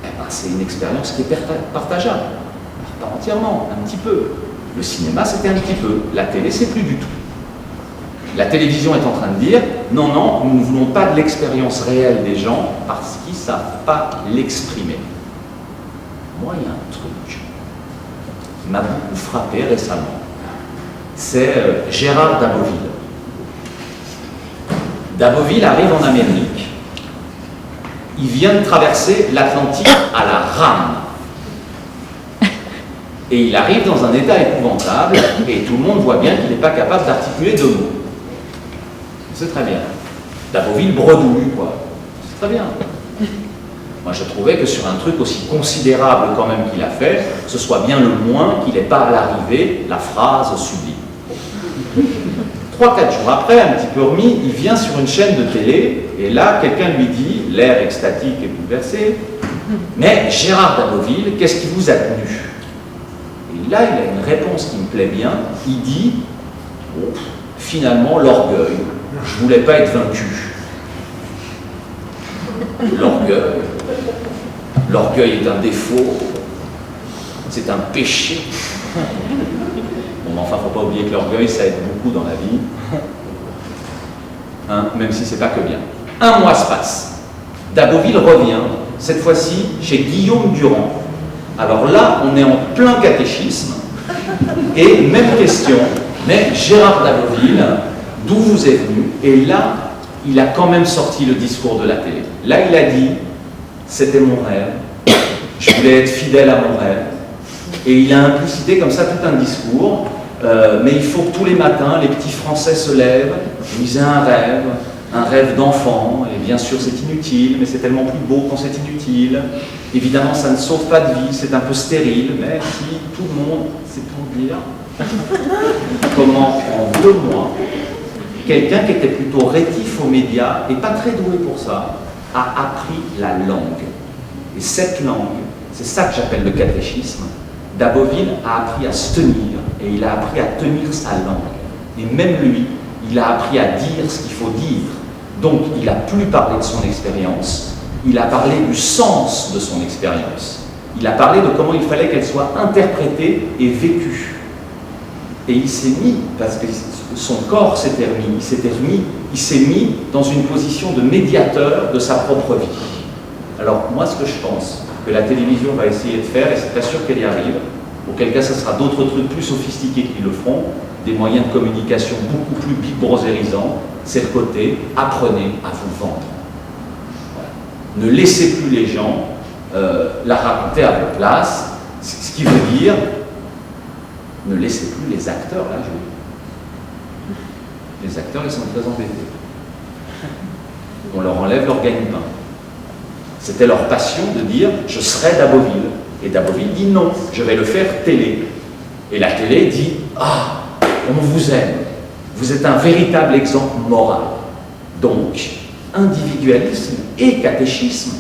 eh ben, c'est une expérience qui est partageable. Pas entièrement, un petit peu. Le cinéma, c'était un petit peu. La télé, c'est plus du tout. La télévision est en train de dire « Non, non, nous ne voulons pas de l'expérience réelle des gens parce qu'ils ne savent pas l'exprimer. » Moi, il y a un truc qui m'a beaucoup frappé récemment. C'est Gérard Daboville. Daboville arrive en Amérique. Il vient de traverser l'Atlantique à la rame. Et il arrive dans un état épouvantable et tout le monde voit bien qu'il n'est pas capable d'articuler 2 mots. C'est très bien. Daboville bredouille, quoi. C'est très bien. Moi, je trouvais que sur un truc aussi considérable quand même qu'il a fait, ce soit bien le moins qu'il n'ait pas à l'arrivée la phrase sublime. 3-4 jours après, un petit peu remis, il vient sur une chaîne de télé, et là, quelqu'un lui dit, l'air extatique et bouleversé, « Mais Gérard Daboville, qu'est-ce qui vous a tenu ?» Et là, il a une réponse qui me plaît bien. Il dit, oh, finalement, l'orgueil. Je ne voulais pas être vaincu. L'orgueil. L'orgueil est un défaut. C'est un péché. Bon, enfin, il ne faut pas oublier que l'orgueil, ça aide beaucoup dans la vie. Hein, même si ce n'est pas que bien. 1 mois se passe. Daboville revient, cette fois-ci, chez Guillaume Durand. Alors là, on est en plein catéchisme. Et même question, mais Gérard Daboville, d'où vous êtes venu? Et là, il a quand même sorti le discours de la télé. Là, il a dit, c'était mon rêve, je voulais être fidèle à mon rêve. Et il a implicité comme ça tout un discours, mais il faut que tous les matins, les petits Français se lèvent, ils aient un rêve d'enfant, et bien sûr c'est inutile, mais c'est tellement plus beau quand c'est inutile. Évidemment, ça ne sauve pas de vie, c'est un peu stérile, mais si tout le monde, c'est pour dire comment en 2 mois, quelqu'un qui était plutôt rétif aux médias et pas très doué pour ça, a appris la langue. Et cette langue, c'est ça que j'appelle le catéchisme. Daboville a appris à se tenir et il a appris à tenir sa langue. Et même lui, il a appris à dire ce qu'il faut dire. Donc, il n'a plus parlé de son expérience, Il a parlé du sens de son expérience. Il a parlé de comment il fallait qu'elle soit interprétée et vécue. Et il s'est mis, parce que son corps s'était remis, il s'est mis dans une position de médiateur de sa propre vie. Alors moi, ce que je pense que la télévision va essayer de faire, et c'est pas sûr qu'elle y arrive, auquel cas ce sera d'autres trucs plus sophistiqués qui le feront, des moyens de communication beaucoup plus big brotherisants, c'est le côté « apprenez à vous vendre ». Ne laissez plus les gens la raconter à votre place, ce qui veut dire ne laissez plus les acteurs la jouer. Les acteurs, ils sont très embêtés. On leur enlève leur gagne-pain. C'était leur passion de dire « je serai Daboville ». Et Daboville dit « non, je vais le faire télé ». Et la télé dit « ah, on vous aime, vous êtes un véritable exemple moral ». Donc, individualisme et catéchisme.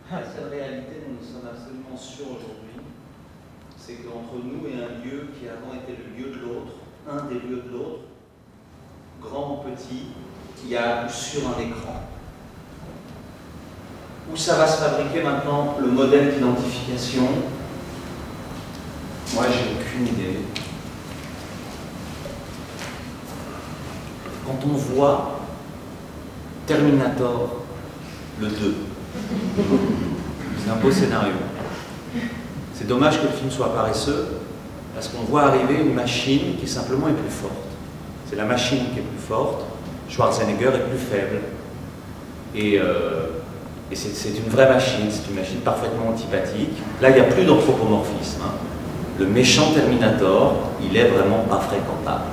Cette réalité dont nous sommes absolument sûrs aujourd'hui, c'est qu'entre nous et un lieu qui avant était le lieu de l'autre, un des lieux de l'autre, grand ou petit, il y a à coup sûr un écran. Où ça va se fabriquer maintenant le modèle d'identification? Moi, j'ai aucune idée. Quand on voit Terminator, le 2, c'est un beau scénario. C'est dommage que le film soit paresseux, Parce qu'on voit arriver une machine qui simplement est plus forte. C'est la machine qui est plus forte, Schwarzenegger est plus faible. Et c'est une vraie machine, c'est une machine parfaitement antipathique. Là, il n'y a plus d'anthropomorphisme. Hein. Le méchant Terminator, il est vraiment pas fréquentable.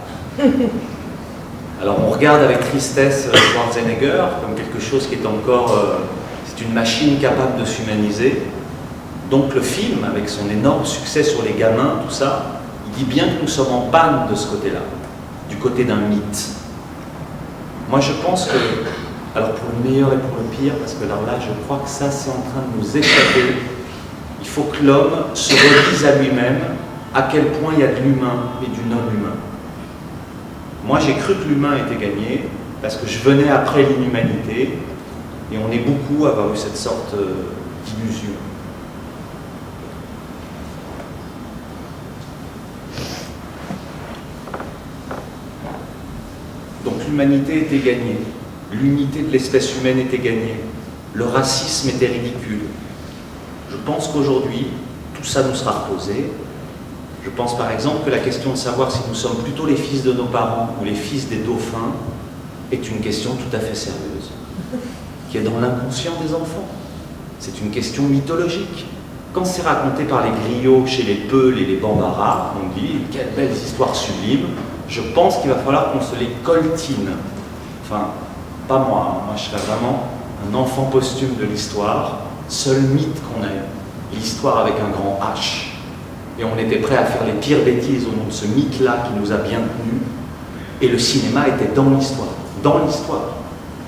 Alors on regarde avec tristesse Schwarzenegger comme quelque chose qui est encore... c'est une machine capable de s'humaniser. Donc le film, avec son énorme succès sur les gamins, tout ça, il dit bien que nous sommes en panne de ce côté-là, du côté d'un mythe. Moi je pense que, alors pour le meilleur et pour le pire, parce que là je crois que ça c'est en train de nous échapper, il faut que l'homme se redise à lui-même à quel point il y a de l'humain et du non-humain. Moi j'ai cru que l'humain était gagné, parce que je venais après l'inhumanité, et on est beaucoup à avoir eu cette sorte d'illusion. Donc l'humanité était gagnée, l'unité de l'espèce humaine était gagnée, le racisme était ridicule. Je pense qu'aujourd'hui, tout ça nous sera reposé. Je pense par exemple que la question de savoir si nous sommes plutôt les fils de nos parents ou les fils des dauphins est une question tout à fait sérieuse, qui est dans l'inconscient des enfants. C'est une question mythologique. Quand c'est raconté par les griots chez les Peuls et les Bambara, on dit « quelles belles histoires sublimes », je pense qu'il va falloir qu'on se les coltine. Enfin, pas moi, hein. Moi je serais vraiment un enfant posthume de l'histoire, seul mythe qu'on a eu, l'histoire avec un grand H. Et on était prêt à faire les pires bêtises au nom de ce mythe-là qui nous a bien tenus. Et le cinéma était dans l'histoire. Dans l'histoire.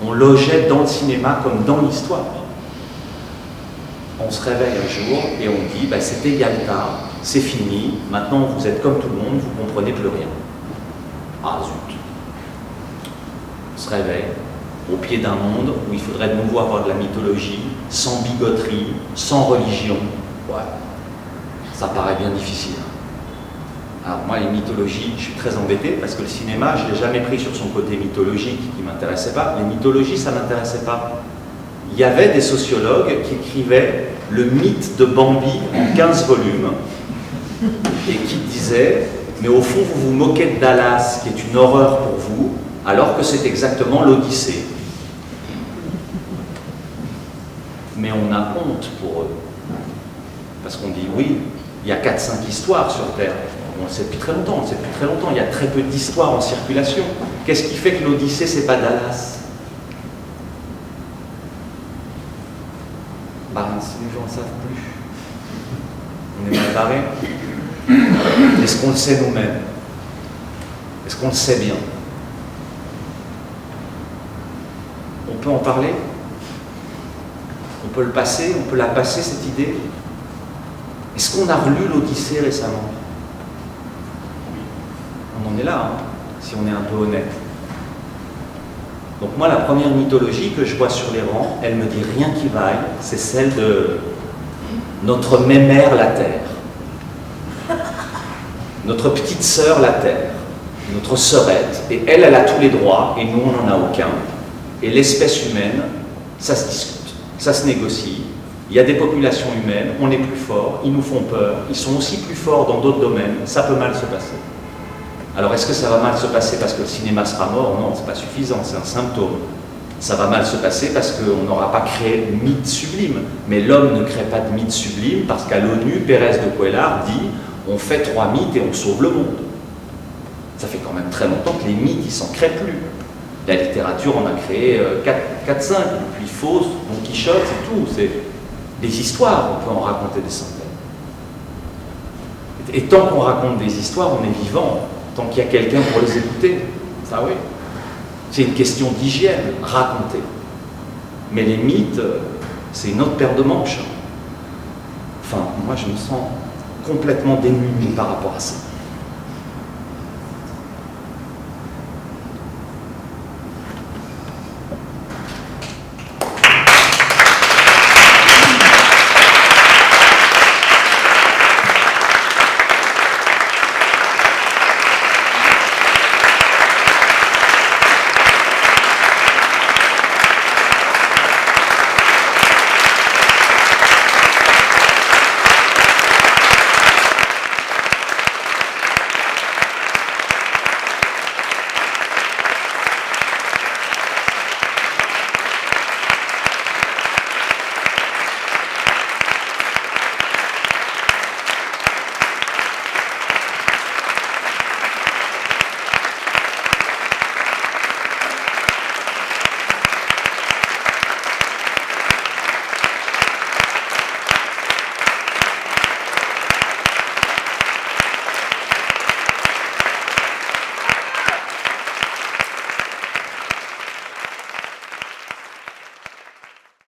On logeait dans le cinéma comme dans l'histoire. On se réveille un jour et on dit, bah, c'était Yalta, c'est fini, maintenant vous êtes comme tout le monde, vous ne comprenez plus rien. Ah zut. On se réveille au pied d'un monde où il faudrait de nouveau avoir de la mythologie, sans bigoterie, sans religion. Ouais. Ça paraît bien difficile. Alors moi, les mythologies, je suis très embêté parce que le cinéma, je ne l'ai jamais pris sur son côté mythologique qui ne m'intéressait pas. Les mythologies, ça ne m'intéressait pas. Il y avait des sociologues qui écrivaient le mythe de Bambi en 15 volumes et qui disaient, mais au fond, vous vous moquez de Dallas, qui est une horreur pour vous, alors que c'est exactement l'Odyssée. Mais on a honte pour eux. Parce qu'on dit, oui, il y a 4-5 histoires sur Terre. On le sait depuis très longtemps, il y a très peu d'histoires en circulation. Qu'est-ce qui fait que l'Odyssée, c'est pas Dallas? Bah, si les gens ne savent plus. On est mal barré. Est-ce qu'on le sait nous-mêmes? Est-ce qu'on le sait bien? On peut en parler? On peut le passer? On peut la passer, cette idée? Est-ce qu'on a relu l'Odyssée récemment? On en est là, hein, si on est un peu honnête. Donc moi, la première mythologie que je vois sur les rangs, elle me dit rien qui vaille, c'est celle de notre mémère la Terre. Notre petite sœur la Terre, notre sœurette, et elle a tous les droits, et nous, on n'en a aucun. Et l'espèce humaine, ça se discute, ça se négocie. Il y a des populations humaines, on est plus forts, ils nous font peur, ils sont aussi plus forts dans d'autres domaines, ça peut mal se passer. Alors est-ce que ça va mal se passer parce que le cinéma sera mort? Non, c'est pas suffisant, c'est un symptôme. Ça va mal se passer parce qu'on n'aura pas créé de mythe sublime. Mais l'homme ne crée pas de mythe sublime parce qu'à l'ONU, Pérez de Cuéllar dit on fait 3 mythes et on sauve le monde. Ça fait quand même très longtemps que les mythes, ils s'en créent plus. La littérature en a créé 4-5, puis Faust, Don Quichotte, c'est tout. C'est des histoires, on peut en raconter des centaines. Et tant qu'on raconte des histoires, on est vivant. Tant qu'il y a quelqu'un pour les écouter, ça oui. C'est une question d'hygiène, raconter. Mais les mythes, c'est une autre paire de manches. Enfin, moi je me sens complètement démuni par rapport à ça.